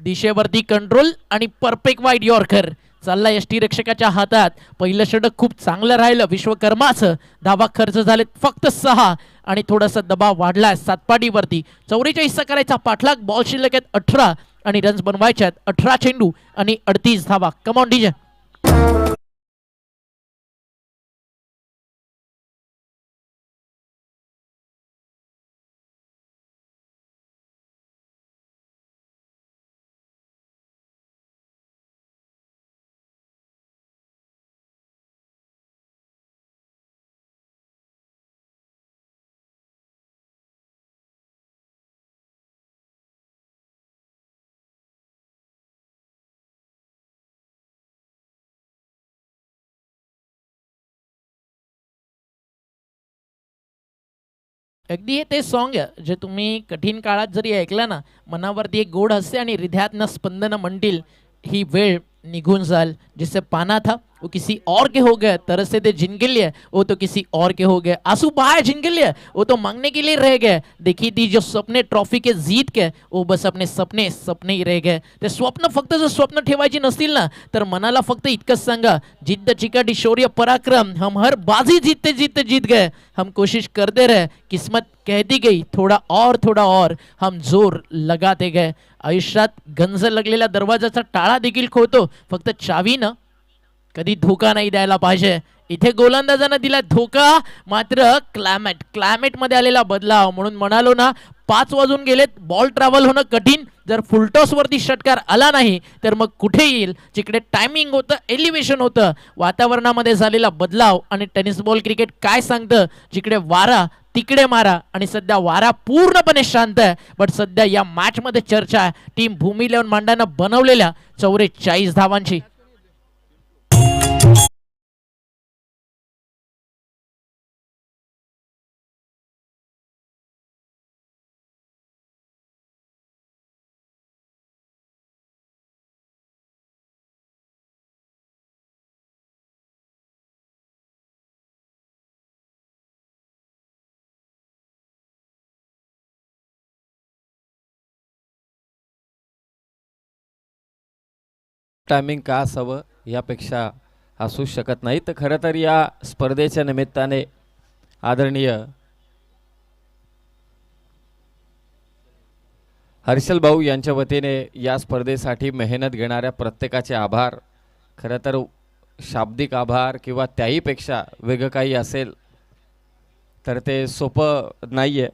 दिशेवरती कंट्रोल आणि परफेक्ट वाईड यॉर्कर चालला यष्टीरक्षकाच्या हातात. पहिलं षटक खूप चांगलं राहिलं विश्वकर्माचं. धावा खर्च झालेत फक्त 6 आणि थोडासा दबाव वाढलाय सातपाडीवरती. 44 करायचा पाठलाग. बॉल शिल्लक आहेत 18 आणि रन्स बनवायच्यात 18 चेंडू आणि 38 धावा. Come on DJ. अगदी हे ते सॉन्ग आहे जे तुम्ही कठीण काळात जरी ऐकलं ना, मनावरती एक गोड हसते आणि हृदयातनं स्पंदनं म्हणतील ही वेळ निघून जाल. जिसे पाना था वो किसी और के हो गए, तरसे थे जिनके लिए वो तो किसी और के हो गए, आंसू बहाए जिनके लिए वो तो मांगने के लिए रह गए, देखी थी जो सपने ट्रॉफी के जीत के वो बस अपने सपने सपने ही रह गए. ते स्वप्न फक्त जर स्वप्न ठेवायची नसतील ना, तर मनाला फक्त इतकंच सांगा, जिद्द चिकाटी शौर्य पराक्रम, हम हर बाजी जीतते जीतते जीत गए, हम कोशिश करते रहे, किस्मत कहती गई थोड़ा और हम जोर लगाते गए. आयुष्यात गंज लागलेल्या दरवाजाचा टाळा देखील खोलतो, फक्त चावीनं कधी धोका नाही द्यायला पाहिजे. इथे गोलंदाजांना दिला धोका, मात्र क्लायमेट मध्ये आलेला बदलाव. म्हणून म्हणालो ना, 5 वाजून गेलेत, बॉल ट्रॅव्हल होणं कठीण. जर फुलटॉस वरती षटकार आला नाही तर मग कुठे येईल. जिकडे टायमिंग होतं, एलिव्हेशन होतं, वातावरणामध्ये झालेला बदलाव आणि टेनिस बॉल क्रिकेट काय सांगतं, जिकडे वारा तिकडे मारा. आणि सध्या वारा पूर्णपणे शांत आहे. बट सध्या या मॅच मध्ये चर्चा आहे टीम भूमी 11 मांडानं बनवलेल्या 44 धावांची. टायमिंग का असावं यापेक्षा असू शकत नाही. तर खरं तर या स्पर्धेच्या निमित्ताने आदरणीय हर्षल भाऊ यांच्या वतीने या स्पर्धेसाठी मेहनत घेणाऱ्या प्रत्येकाचे आभार. खरं तर शाब्दिक आभार किंवा त्याहीपेक्षा वेगळं काही असेल तर ते सोपं नाही आहे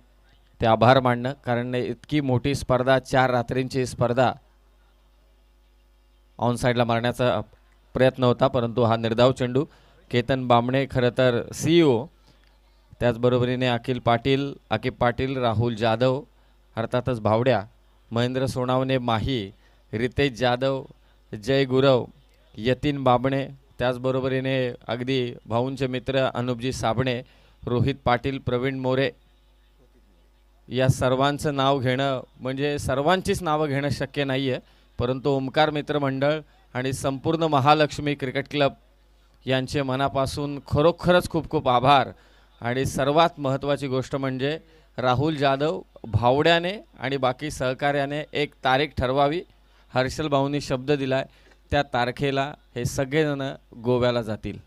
ते आभार मानणं. कारण इतकी मोठी स्पर्धा, 4 रात्रींची स्पर्धा, ऑन साईडला मारण्याचा प्रयत्न होता परंतु हा निर्धाव चेंडू. केतन बामणे खरं तर CEO, त्याचबरोबरीने आकिब पाटील, राहुल जाधव, अर्थातच भावड्या, महेंद्र सोनावणे माही, रितेश जाधव, जय गुरव, यतीन बामणे, त्याचबरोबरीने अगदी भाऊंचे मित्र अनुपजी साबणे, रोहित पाटील, प्रवीण मोरे, या सर्वांचं नाव घेणं म्हणजे सर्वांचीच नावं घेणं शक्य नाही आहे. परंतु ओमकार मित्र मंडळ आणि संपूर्ण महालक्ष्मी क्रिकेट क्लब यांचे मनापासून खरोखरच खूप खूप आभार. आणि सर्वात महत्त्वाची गोष्ट म्हणजे राहुल जाधव, भावड्याने आणि बाकी सहकार्याने एक तारीख ठरवावी. हर्षल भाऊंनी शब्द दिलाय त्या तारखेला हे सगळेजण गोव्याला जातील.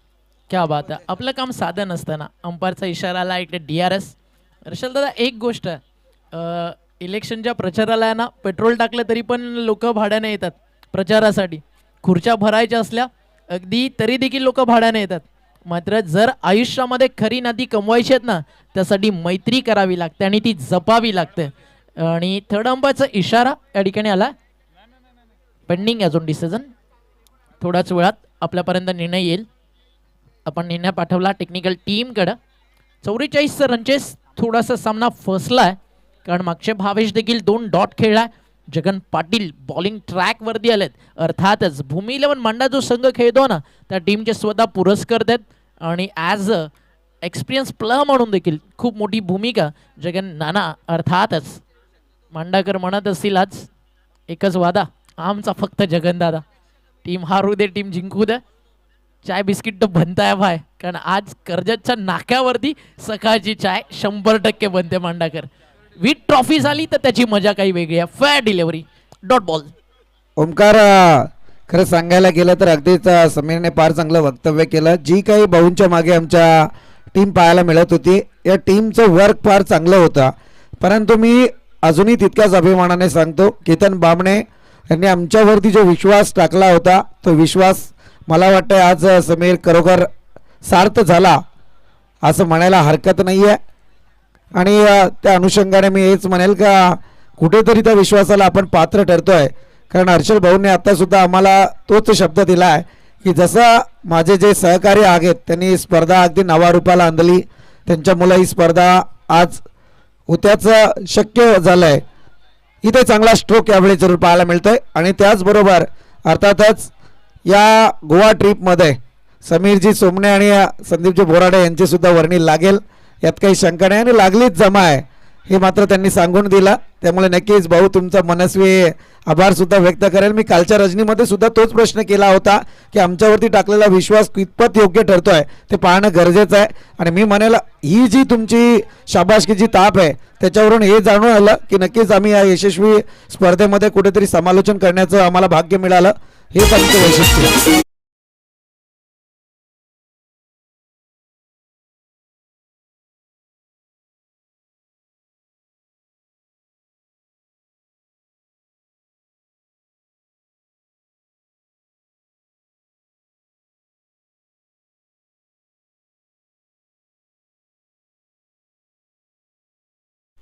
क्या बात आहे. आपलं काम साधं नसताना अंपायरचा इशारा आला इकडे DRS. हर्षल दादा, एक गोष्ट इलेक्शनच्या प्रचाराला आहे ना, पेट्रोल टाकलं तरी पण लोक भाड्याने येतात प्रचारासाठी. खुर्च्या भरायच्या असल्या अगदी तरी देखील लोक भाड्याने येतात. मात्र जर आयुष्यामध्ये खरी नाती कमवायची आहेत ना, त्यासाठी मैत्री करावी लागते आणि ती जपावी लागते. आणि थर्ड अंपायरचा इशारा या ठिकाणी आला. पेंडिंग अजून डिसिजन, थोड्याच वेळात आपल्यापर्यंत निर्णय येईल. आपण निर्णय पाठवला टेक्निकल टीमकडं. 44 रनचेस थोडासा सामना फसलाय कारण मागचे भावेश देखील 2 डॉट खेळलाय. जगन पाटील बॉलिंग ट्रॅक वरती आलेत. अर्थातच भूमी 11 मांडा जो संघ खेळतो ना, त्या टीमचे स्वतः पुरस्कार देत आणि ॲज एक्सपिरियन्स प्लेयर म्हणून देखील खूप मोठी भूमिका जगन नाना अर्थातच मांडाकर म्हणत असतील आज एकच वादा आमचा फक्त जगनदादा. टीम हारू दे टीम जिंकू दे चाय बिस्किट तर बनताय भाय, कारण आज कर्जतच्या नाक्यावरती सकाळची चाय 100% बनते मांडाकर. विथ ट्रॉफी झाली तर त्याची मजा काही वेगळी आहे. Fair delivery dot ball. Omkar खरं सांगायला गेलं तर अगदीच समीरने फार चांगलं वक्तव्य केलं. जी काही भाऊंच्या मागे आमच्या टीम पाहायला मिळत होती या टीमचं वर्क फार चांगलं होतं, परंतु मी अजूनही तितक्याच अभिमानाने सांगतो केतन बामणे यांनी आमच्यावरती जो विश्वास टाकला होता तो विश्वास मला वाटतं आज समीर खरोखर सार्थ झाला असं म्हणायला हरकत नाही आहे. आणि त्या अनुषंगाने मी हेच म्हणेल का कुठेतरी त्या विश्वासाला आपण पात्र ठरतोय, कारण हर्षल भाऊंनी आत्तासुद्धा आम्हाला तोच शब्द दिला आहे की जसं माझे जे सहकारी आहेत त्यांनी ही स्पर्धा अगदी नावारूपाला आणली, त्यांच्यामुळे ही स्पर्धा आज होत्याचं शक्य झालं आहे. इथे चांगला स्ट्रोक यावेळी जरूर पाहायला मिळतोय. आणि त्याचबरोबर अर्थातच या गोवा ट्रिपमध्ये समीरजी सोमणे आणि संदीपजी बोराडे यांची सुद्धा वर्णी लागेल यात काही शंका नाही, आणि लागलीच जमा आहे हे मात्र त्यांनी सांगून दिलं. त्यामुळे नक्कीच भाऊ तुमचा मनस्वी आभार सुद्धा व्यक्त करेल. मी कालच्या रजनीमध्ये सुद्धा तोच प्रश्न केला होता की आमच्यावरती टाकलेला विश्वास कितपत योग्य ठरतोय ते पाहणं गरजेचं आहे. आणि मी म्हणेल ही जी तुमची शाबासकीची ताप आहे त्याच्यावरून हे जाणून आलं की नक्कीच आम्ही या यशस्वी स्पर्धेमध्ये कुठेतरी समालोचन करण्याचं आम्हाला भाग्य मिळालं, हेच आमचं वैशिष्ट्य.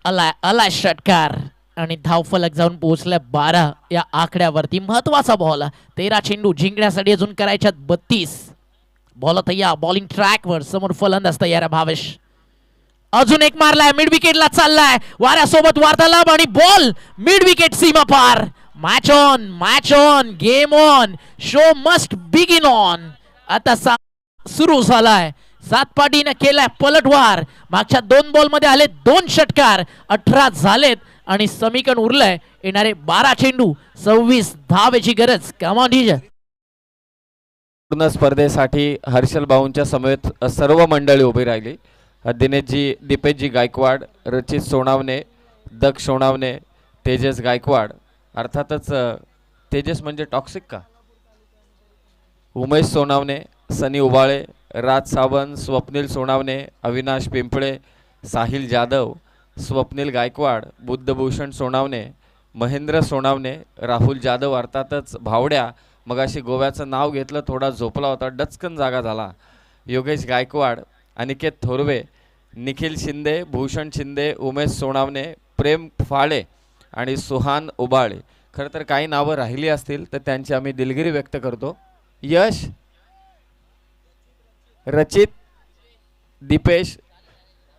आलाय षटकार आणि धावफलक जाऊन पोहोचलाय 12 या आकड्यावरती. महत्वाचा बॉल 13 चेंडू जिंकण्यासाठी अजून करायच्यात 32. बॉल तयार बॉलिंग ट्रॅकवर समोर फलंदाज तयार आहे भावेश. अजून एक मारलाय मिड विकेटला चाललाय वाऱ्यासोबत वार्तालाप आणि बॉल मिड विकेट सीमा पार. Match on game on show must begin on. आता सुरू झालाय. सातपाटीनं केलाय पलटवार. मागच्या 2 बॉल मध्ये आले 2 षटकार 18 झालेत आणि समीकरण उरलंय येणारे 12 चेंडू 26 धावेची गरज. कमांडीज पूर्ण स्पर्धेसाठी हर्षल भाऊंच्या समेत सर्व मंडळी उभी राहिली. दिनेशजी दीपेशजी गायकवाड, रचित सोनावणे, दक्ष सोनावणे, तेजस गायकवाड, अर्थातच तेजस म्हणजे टॉक्सिक का, उमेश सोनावणे, सनी उबाळे, राज सावंत, स्वप्नील सोनावणे, अविनाश पिंपळे, साहिल जाधव, स्वप्नील गायकवाड, बुद्धभूषण सोनावणे, महेंद्र सोनावणे, राहुल जाधव, अर्थातच भावड्या मगाशी गोव्याचं नाव घेतलं थोडा झोपला होता डचकन जागा झाला, योगेश गायकवाड, अनिकेत थोरवे, निखिल शिंदे, भूषण शिंदे, उमेश सोनावणे, प्रेम फाळे आणि सुहान उबाळे. खरं तर काही नावं राहिली असतील तर त्यांची आम्ही दिलगिरी व्यक्त करतो. यश, रचित, दीपेश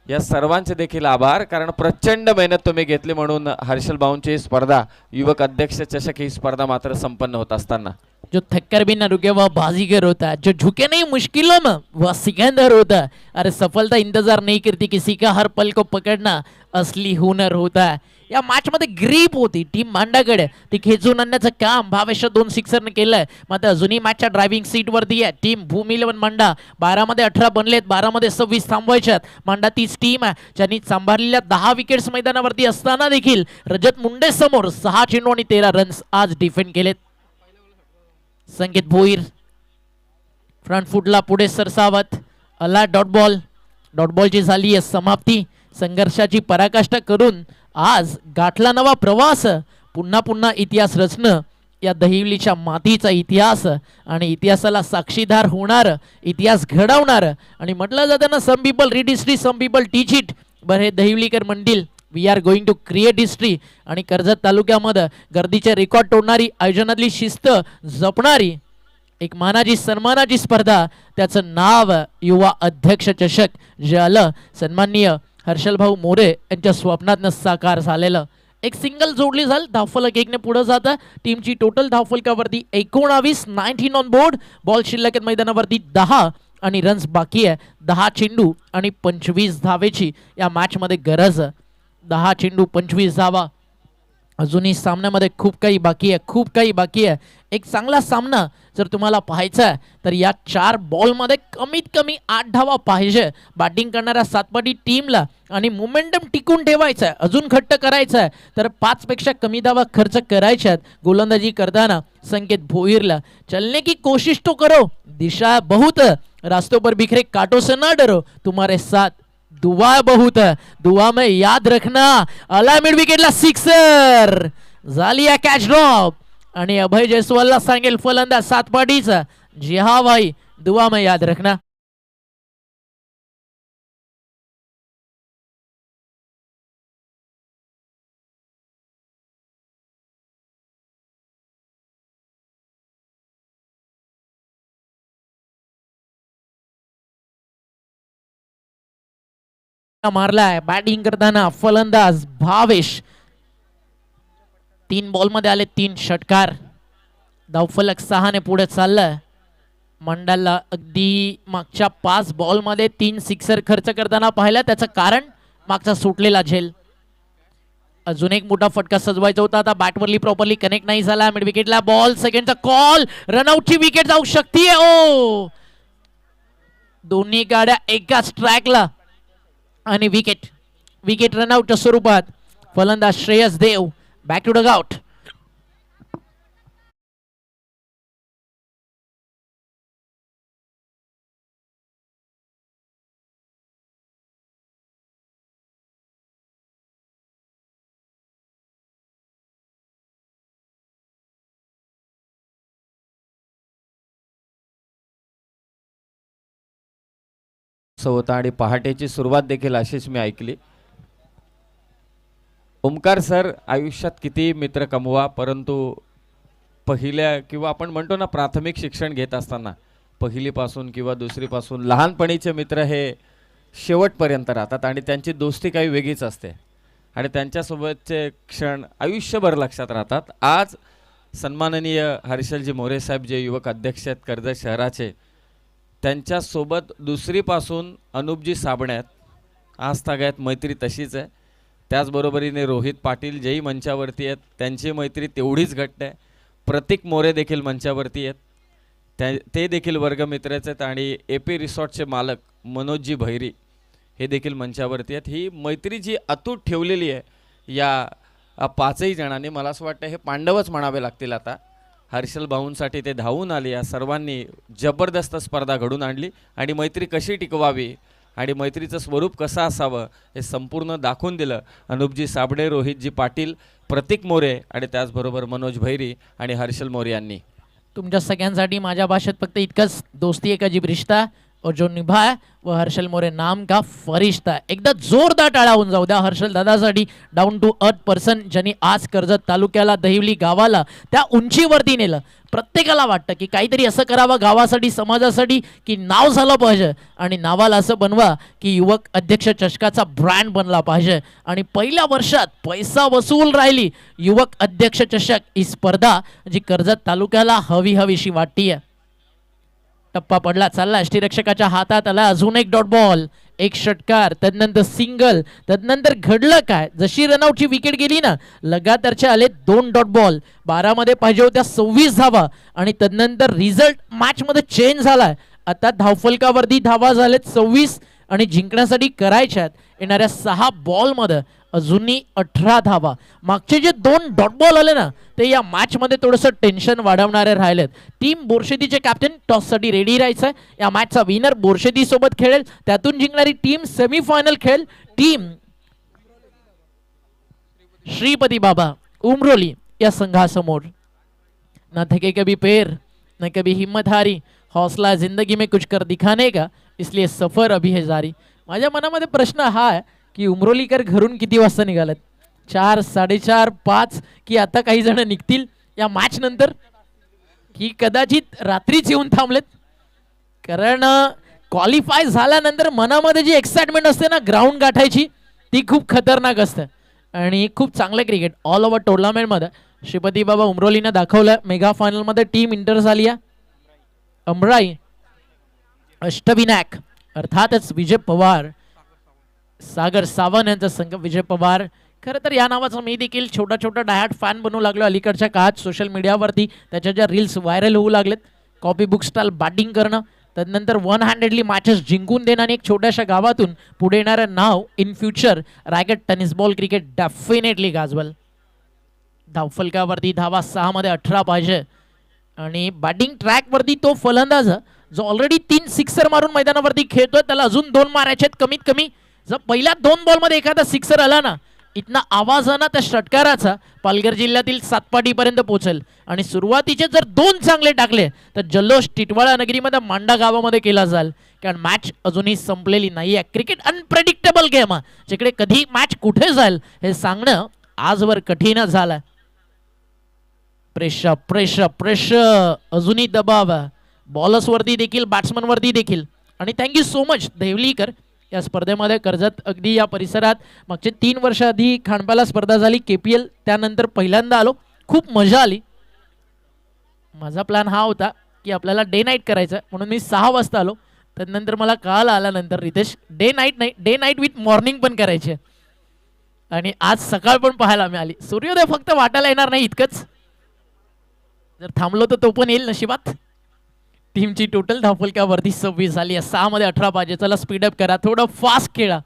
या सर्वांचे देखील आभार, कारण प्रचंड मेहनत तुम्ही घेतली म्हणून हर्षल भाऊंची स्पर्धा युवक अध्यक्ष चषक ही स्पर्धा मात्र संपन्न होत असताना जो थक्कर भी न रुके वह बाजीगर होता है, जो झुके नहीं मुश्किलों में वह सिकंदर होता है. अरे सफलता इंतजार नहीं करती, किसी का हर पल को पकड़ना असली हुनर होता है. या मॅच मध्ये ग्रीप होती टीम मांडाकडे, ती खेचून आणण्याचं काम भावेश 2 सिक्सरने केलंय. मात्र अजूनही मॅचच्या ड्रायव्हिंग सीट वरती आहे टीम भूमी 11 मांडा. 12 मध्ये 18 बनलेत, 12 मध्ये 26 थांबवायच्यात. मांडा तीच टीम आहे ज्यांनी सांभाळलेल्या 10 विकेट्स मैदानावरती असताना देखील रजत मुंडे समोर 6 चेंडू आणि 13 रन्स आज डिफेंड केलेत. संकेत भोईर फ्रंट फुटला पुढे सरसावत अला डॉट बॉलची झाली आहे समाप्ती. संघर्षाची पराकाष्ठा करून आज गाठला नवा प्रवास. पुन्हा इतिहास रचणं या दहिवलीच्या मातीचा इतिहास आणि इतिहासाला साक्षीदार होणार, इतिहास घडवणार. आणि म्हटलं जातं ना, some people read history, some people teach it. बरं, हे दहिवलीकर म्हणतील we are going to create history. आणि कर्जत तालुक्यामध्ये गर्दीचे रेकॉर्ड तोडणारी, आयोजनातली शिस्त जपणारी एक मानाची सन्मानाची स्पर्धा, त्याचं नाव युवा अध्यक्ष चषक, जे आलं सन्माननीय हर्षल भाऊ मोरे यांच्या स्वप्नातनं साकार झालेलं. एक सिंगल जोडली झाली, धावफलक 1ने पुढे जातं. टीमची टोटल धावफलकावरती 19 19 ऑन बोर्ड. बॉल शिल्लक मैदानावरती 10 आणि रन्स बाकी आहे. 10 चेंडू आणि 25 धावेची या मॅचमध्ये गरज. 10 चेंडू 25 धावा. अजूनही सामन्यामध्ये खूप काही बाकी आहे. एक चांगला सामना जर तुम्हाला पाहायचा आहे तर या 4 बॉलमध्ये कमीत कमी 8 धावा पाहिजे बॅटिंग करणाऱ्या सातपाटी टीमला. आणि मोमेंटम टिकून ठेवायचा आहे, अजून घट्ट करायचं आहे तर 5 पेक्षा कमी धावा खर्च करायच्या आहेत. गोलंदाजी करताना संकेत भोईरला चलने की कोशिश तो करो, दिशा बहुत, रास्तों पर बिखरे कांटों से ना डरो, तुम्हारे साथ दुआ बहुत है, दुआ में याद रखना. आला मिड विकेटला सिक्सर, झाली कॅच ड्रॉप. आणि अभय जयस्वालला सांगेल फलंदाज सातपाटीचा, जी हा भाई दुआ में याद रखना. मारलाय बॅटिंग करताना फलंदाज भावेश. 3 बॉल मध्ये आले 3 षटकार. धावफलक 6 ने पुढे चाललाय. मंडलला अगदी मागच्या 5 बॉल मध्ये 3 सिक्सर खर्च करताना पाहिलं. त्याचं कारण मागचा सुटलेला झेल. अजून एक मोठा फटका सजवायचा होता, आता बॅटवरली प्रॉपरली कनेक्ट नाही झाला. मिड विकेटला बॉल, सेकंडचा कॉल, रनआउटची विकेट जाऊ शकते. ओ, दोन्ही गाड्या एकाच ट्रॅकला आणि विकेट रनआउटच्या स्वरूपात. फलंदाज श्रेयस देव बॅक टू डगआउट. होता आणि पहाटेची सुरुवात देखील अशीच मी ऐकली. ओमकार सर आयुष्यात किती मित्र कमवा, परंतु पहिल्या किंवा आपण म्हणतो ना प्राथमिक शिक्षण घेत असताना पहिलीपासून किंवा दुसरीपासून लहानपणीचे मित्र हे शेवटपर्यंत राहतात आणि त्यांची दोस्ती काही वेगळीच असते आणि त्यांच्यासोबतचे क्षण आयुष्यभर लक्षात राहतात. आज सन्माननीय हर्षलजी मोरे साहेब जे युवक अध्यक्ष आहेत कर्जत शहराचे, त्यांच्यासोबत दुसरीपासून अनुपजी साबण्यात आज तागायत मैत्री तशीच आहे. त्याचबरोबरीने रोहित पाटील जेही मंचावरती आहेत त्यांची मैत्री तेवढीच घट्ट आहे. प्रतीक मोरे देखील मंचावरती आहेत, ते देखील वर्गमित्रच आहेत. आणि AP रिसॉर्टचे मालक मनोजजी भैरी हे देखील मंचावरती आहेत. ही मैत्री जी अतूट ठेवलेली आहे या 5ही जणांनी, मला असं वाटतं हे पांडवच म्हणावे लागतील. आता हर्षल भाऊंसाठी ते धावून आले. या सर्वांनी जबरदस्त स्पर्धा घडून आणली आणि मैत्री कशी टिकवावी आणि मैत्रीचं स्वरूप कसं असावं हे संपूर्ण दाखवून दिलं अनुपजी साबणे, रोहितजी पाटील, प्रतीक मोरे आणि त्याचबरोबर मनोज भैरी आणि हर्षल मोरे यांनी. तुमच्या सगळ्यांसाठी माझ्या भाषेत फक्त इतकंच, दोस्ती एक अजीब रिश्ता और जो निभाए वो हर्षल मोरे नाम का फरिश्ता. एकदा जोरदार टाळा होऊन जाऊ द्या हर्षल दादासाठी. डाऊन टू अर्थ पर्सन ज्यांनी आज कर्जत तालुक्याला, दहिवली गावाला त्या उंचीवरती नेलं. प्रत्येकाला वाटतं की काहीतरी असं करावं गावासाठी, समाजासाठी की नाव झालं पाहिजे आणि नावाला असं बनवा की युवक अध्यक्ष चषकाचा ब्रँड बनला पाहिजे. आणि पहिल्या वर्षात पैसा वसूल राहिली युवक अध्यक्ष चषक ही स्पर्धा जी कर्जत तालुक्याला हवीशी वाटतीये. टप्पा पडला, चालला, यष्टीरक्षकाच्या हातात आला. अजून एक डॉट बॉल, एक षटकार, तदनंतर सिंगल. तदनंतर घडलं काय, जशी रनआउटची विकेट गेली ना, लगातारचे आले 2 डॉट बॉल. 12 मध्ये पाहिजे होत्या 26 धावा आणि तदनंतर रिझल्ट मॅच मध्ये चेंज झालाय. आता धावफलकावरती धावा झालेत 26 आणि जिंकण्यासाठी करायच्यात येणाऱ्या 6 बॉल मध्ये अजूनही 18 धावा. मागचे जे 2 डॉट बॉल आले ना ते या मॅच मध्ये थोडंसं टेन्शन वाढवणारे राहिलेत. टीम बोरशेतीचे कॅप्टन टॉससाठी रेडी राहायचंय. या मॅचचा विनर बोरशेती सोबत खेळेल, त्यातून जिंकणारी टीम सेमीफायनल खेळेल. टीम श्रीपती बाबा उमरोली या संघासमोर. ना थके कभी पैर न कभी हिम्मत हारी, हौसला जिंदगी में कुछ कर दिखाने का, इसलिए सफर अभी है जारी. माझ्या मनामध्ये प्रश्न हा आहे की उमरोलीकर घरून किती वाजता निघालेत? 4, 4:30, 5 की आता काही जण निघतील या मॅच नंतर, की कदाचित रात्रीच येऊन थांबलेत? कारण क्वालिफाय झाल्यानंतर मनामध्ये जी एक्साइटमेंट असते ना ग्राउंड गाठायची, ती खूप खतरनाक असते. आणि खूप चांगलं क्रिकेट ऑल ओव्हर टुर्नामेंटमध्ये श्रीपती बाबा उमरोलीनं दाखवलं. मेगा फायनलमध्ये टीम इंटर झाली आहे. अमराई अष्टविनायक अर्थातच विजय पवार, सागर सावंत यांचा संघ. विजय पवार खरं तर या नावाचा मी देखील छोटा छोटा डायहार्ड फॅन बनू लागलो अलीकडच्या काळात. सोशल मीडियावरती त्याच्या ज्या रील्स व्हायरल होऊ लागलेत, कॉपी बुक स्टाईल बॅटिंग करणं, त्यानंतर वन हँडेडली मॅचेस जिंकून देणं आणि एक छोट्याशा गावातून पुढे येणारं नाव in future Raigad tennis ball cricket definitely गाजवल. धावफलकावरती धावा 6 मध्ये 18 पाहिजे आणि बॅटिंग ट्रॅकवरती तो फलंदाज जो ऑलरेडी 3 सिक्सर मारून मैदानावरती खेळतोय, त्याला अजून 2 मारायचे आहेत कमीत कमी. जर पहिल्या 2 बॉलमध्ये एखादा सिक्सर आला ना, इतना आवाजानं त्या षटकाराचा पालघर जिल्ह्यातील सातपाटीपर्यंत पोहोचेल. आणि सुरुवातीचे जर 2 चांगले टाकले तर जल्लोष टिटवाळा नगरीमध्ये मांडा गावामध्ये केला जाईल, कारण मॅच अजूनही संपलेली नाही आहे. क्रिकेट अनप्रेडिक्टेबल गेम, जिकडे कधी मॅच कुठे जाईल हे सांगणं आजवर कठीण झालं. प्रेशर प्रेशर प्रेशर, अजूनही दबाव बॉलर्सवरती देखील, बॅट्समनवरती देखील. आणि थँक्यू सो मच देवलीकर. या स्पर्धेमध्ये कर्जत अगदी या परिसरात मागचे 3 वर्ष आधी खांडपाला स्पर्धा झाली KPL, त्यानंतर पहिल्यांदा आलो, खूप मजा आली. माझा प्लॅन हा होता की आपल्याला डे नाईट करायचं, म्हणून मी 6 वाजता आलो. त्यानंतर मला कळालं आल्यानंतर रितेश डे नाईट नाही, डे नाईट विथ मॉर्निंग पण करायचे. आणि आज सकाळ पण पाहायला मिळाली. सूर्योदय फक्त वाटायला येणार नाही इतकंच, जर थांबलो तर तो पण येईल नशिबात. टीमची टोटल धावफलकावरती 26 झाली आहे. 6 मध्ये 18 पाहिजे. चला स्पीडअप करा, थोडं फास्ट खेळा,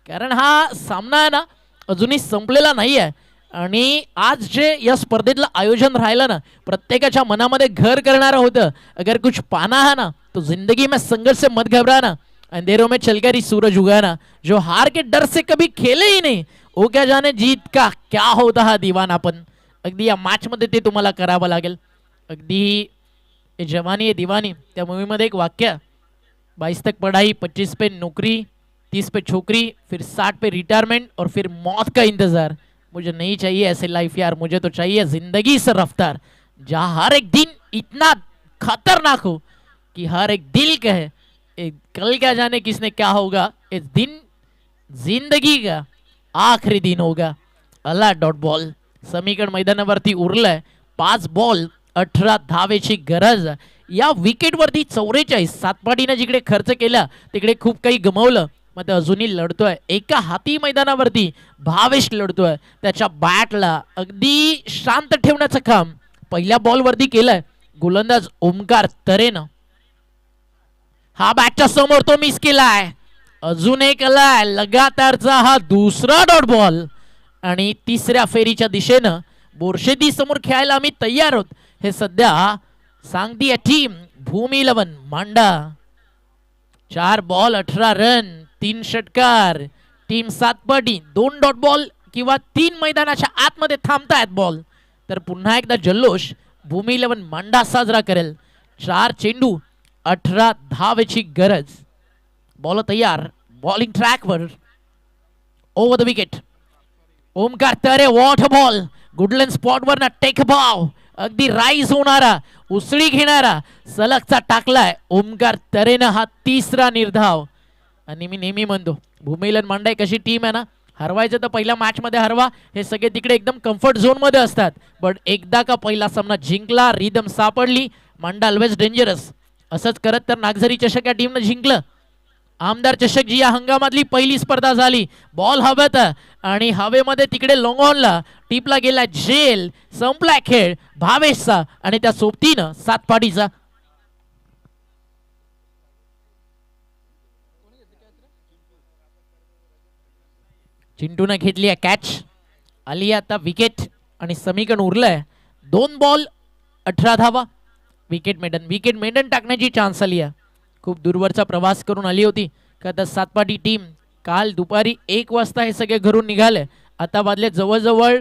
कारण हा सामना आहे ना अजूनही संपलेला नाही आहे. आणि आज जे या स्पर्धेतलं आयोजन राहिलं ना, प्रत्येकाच्या मनामध्ये घर करणारं होतं. अगर कुछ पाना है ना तो जिंदगी में संघर्ष से मत घबराना, अंधेरों में चलकर ही सूरज उगाना, जो हार के डर से कभी खेले ही नहीं वो क्या जाने जीत का क्या होता हा दीवानापन. अगदी या मॅचमध्ये ते तुम्हाला करावं लागेल. अगदी जवानी है दीवानी त्या मूवीमध्ये एक वाक्य, 22 तक पढ़ाई, 25 पे नौकरी, 30 पे छोकरी, फिर 60 पे रिटायरमेंट और फिर मौत का इंतजार. मुझे नहीं चाहिए ऐसे लाइफ यार, मुझे तो चाहिए जिंदगी से रफ्तार, जहाँ हर एक दिन इतना खतरनाक हो कि हर एक दिल कहे कल क्या जाने किसने क्या होगा, इस दिन जिंदगी का आखरी दिन होगा. अला डॉट बॉल समीकरण मैदानावरती उरलंय. 5 बॉल 18 धावेची गरज. या विकेटवरती 44. सातपाटीनं जिकडे खर्च केला तिकडे खूप काही गमावलं, मग अजूनही लढतोय. एका हाती मैदानावरती भावेश लढतोय. त्याच्या बॅटला अगदी शांत ठेवण्याचं काम पहिल्या बॉलवरती केलंय गोलंदाज ओमकार तरेनं. हा बॅटच्या समोर तो मिस केलाय. अजून एक आलाय लगातारचा हा दुसरा डॉट बॉल. आणि तिसऱ्या फेरीच्या दिशेनं बोरशेती समोर खेळायला आम्ही तयार आहोत, हे सध्या सांगतीये टीम भूमी 11 मांडा. 4 बॉल 18 रन, 3 षटकार. टीम सातपाटी 2 डॉट बॉल किंवा 3 मैदानाच्या आतमध्ये थांबतायत बॉल, तर पुन्हा एकदा जल्लोष भूमी 11 मांडा साजरा करेल. 4 चेंडू 18 धावेची गरज. बॉल तयार, बॉलिंग ट्रॅकवर, over the wicket. Omkar Tare what ball, good length स्पॉटवर ना टेक भाव, अगदी राईज होणारा, उसळी घेणारा सलगचा टाकलाय ओमकार तरेनं हा तिसरा निर्धाव. आणि मी नेहमी म्हणतो भूमीलन मांडा कशी टीम आहे ना, हरवायचं तर पहिल्या मॅच मध्ये हरवा, हे सगळे तिकडे एकदम कम्फर्ट झोन मध्ये असतात, पण एकदा का पहिला सामना जिंकला, रिदम सापडली, मांडा ऑलवेज डेंजरस. असंच करत तर नागझरी चषक या टीमनं जिंकलं. आमदार चषक जी या हंगामातली पहिली स्पर्धा झाली. बॉल हवेत आणि हवेमध्ये तिकडे लॉंगॉनला टिपला गेला जेल. संपला खेळ भावेशचा आणि त्या सोबतीनं सातपाटीचा. चिंटूने घेतली आहे कॅच. आली आता विकेट आणि समीकरण उरलंय 2 बॉल 18 धावा. विकेट मेडन टाकण्याची चान्स आली आहे. खूप दूरवरचा प्रवास करून आली होती का तर सातपाटी टीम. काल दुपारी 1 वाजता हे सगळे घरून निघाले. आता वाजले जवळजवळ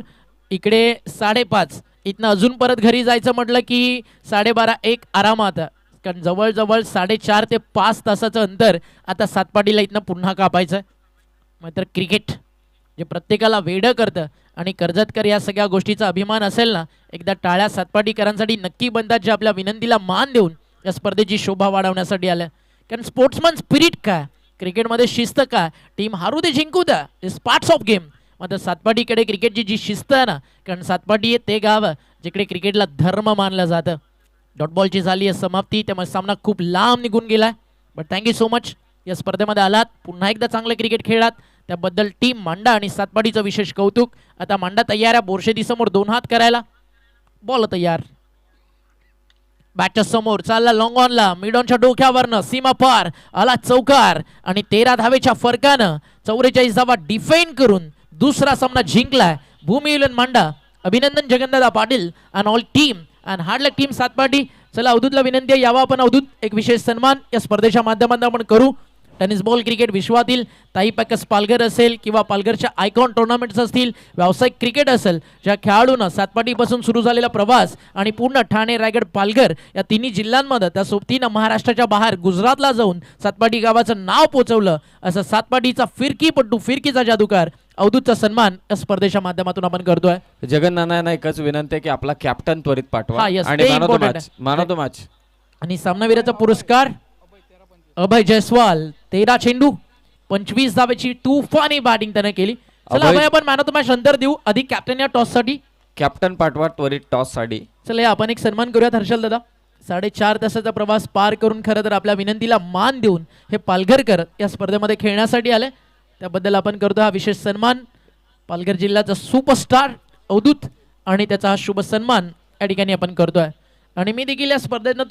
इकडे 5:30. इथनं अजून परत घरी जायचं म्हटलं की 12:30-1 आरामात, कारण जवळजवळ 4.5 ते 5 तासाचं अंतर आता सातपाटीला इथनं पुन्हा कापायचं. मात्र क्रिकेट जे प्रत्येकाला वेडं करतं आणि कर्जतकर या सगळ्या गोष्टीचा अभिमान असेल ना, एकदा टाळ्या सातपाटीकरांसाठी नक्की बनतात, जे आपल्या विनंतीला मान देऊन या स्पर्धेची शोभा वाढवण्यासाठी आल्या. कारण स्पोर्ट्समन स्पिरिट काय, क्रिकेटमध्ये शिस्त काय, टीम हारू दे जिंकू द्या, इज पार्ट्स ऑफ गेम. मात्र सातपाटीकडे क्रिकेटची जी शिस्त आहे ना, कारण सातपाटी ते गाव जिकडे क्रिकेटला धर्म मानलं जातं. डॉट बॉलची झाली आहे समाप्ती, त्यामुळे सामना खूप लांब निघून गेलाय. बट थँक्यू सो मच या स्पर्धेमध्ये आलात, पुन्हा एकदा चांगलं क्रिकेट खेळलात, त्याबद्दल टीम मांडा आणि सातपाडीचं विशेष कौतुक. आता मांडा तयार आहे बोरशेदी समोर 2 हात करायला. बॉल तयार, बॅटच्या समोर चालला लॉंग ऑनला, मिड ऑनच्या डोक्यावरनं सीमा पार आला चौकार आणि 13 धावेच्या फरकानं 44 धावा डिफेंड करून दुसरा सामना जिंकलाय भूमिलन मांडा. अभिनंदन जगन्दादा Patil and all team and hard luck team Satpati. चला अवधूतला विनंती आहे, यावा आपण अवधूत, एक विशेष सन्मान या स्पर्धेच्या माध्यमातून आपण करू. टेनिस बॉल क्रिकेट विश्वातील ताई पॅकस पालघर असेल किंवा पालघरच्या आयकॉन टुर्नामेंट्स असतील, व्यावसायिक क्रिकेट असेल, ज्या खेळाडूंना सातपाटीपासून सुरू झालेला प्रवास आणि पूर्ण ठाणे रायगड पालघर या तिन्ही जिल्ह्यांमध्ये त्या सोबतीनं महाराष्ट्राच्या बाहेर गुजरातला जाऊन सातपाटी गावाचं नाव पोचवलं, असं सातपाटीचा फिरकीपट्टू, फिरकीचा जादूगार अवधूतचा सन्मान या स्पर्धेच्या माध्यमातून आपण करतोय. जगन नाना एकच विनंती आहे की आपला कॅप्टन त्वरित पाठवा हा, yes, आणि very man of the important match, man of the match. आणि सामनावीराचा पुरस्कार अभय जयस्वाल. 13 चेंडू 25 धावेची तुफानी बॅटिंग त्याने केली. चला अभय- अभय आपण मॅन ऑफ द मॅच नंतर देऊ, आधी कॅप्टन या टॉस साठी. कॅप्टन पाठवा त्वरित टॉस साठी. चला या आपण एक सन्मान करूयात हर्षल दादा. 4.5 तासाचा प्रवास पार करून खरं तर आपल्या विनंतीला मान देऊन हे पालघरकर या स्पर्धेमध्ये खेळण्यासाठी आले, त्याबद्दल आपण करतो हा विशेष सन्मान. पालघर जिल्ह्याचा सुपरस्टार अवधूत आणि त्याचा हा शुभ सन्मान या ठिकाणी आपण करतोय. आणि मी देखील या स्पर्धेतनं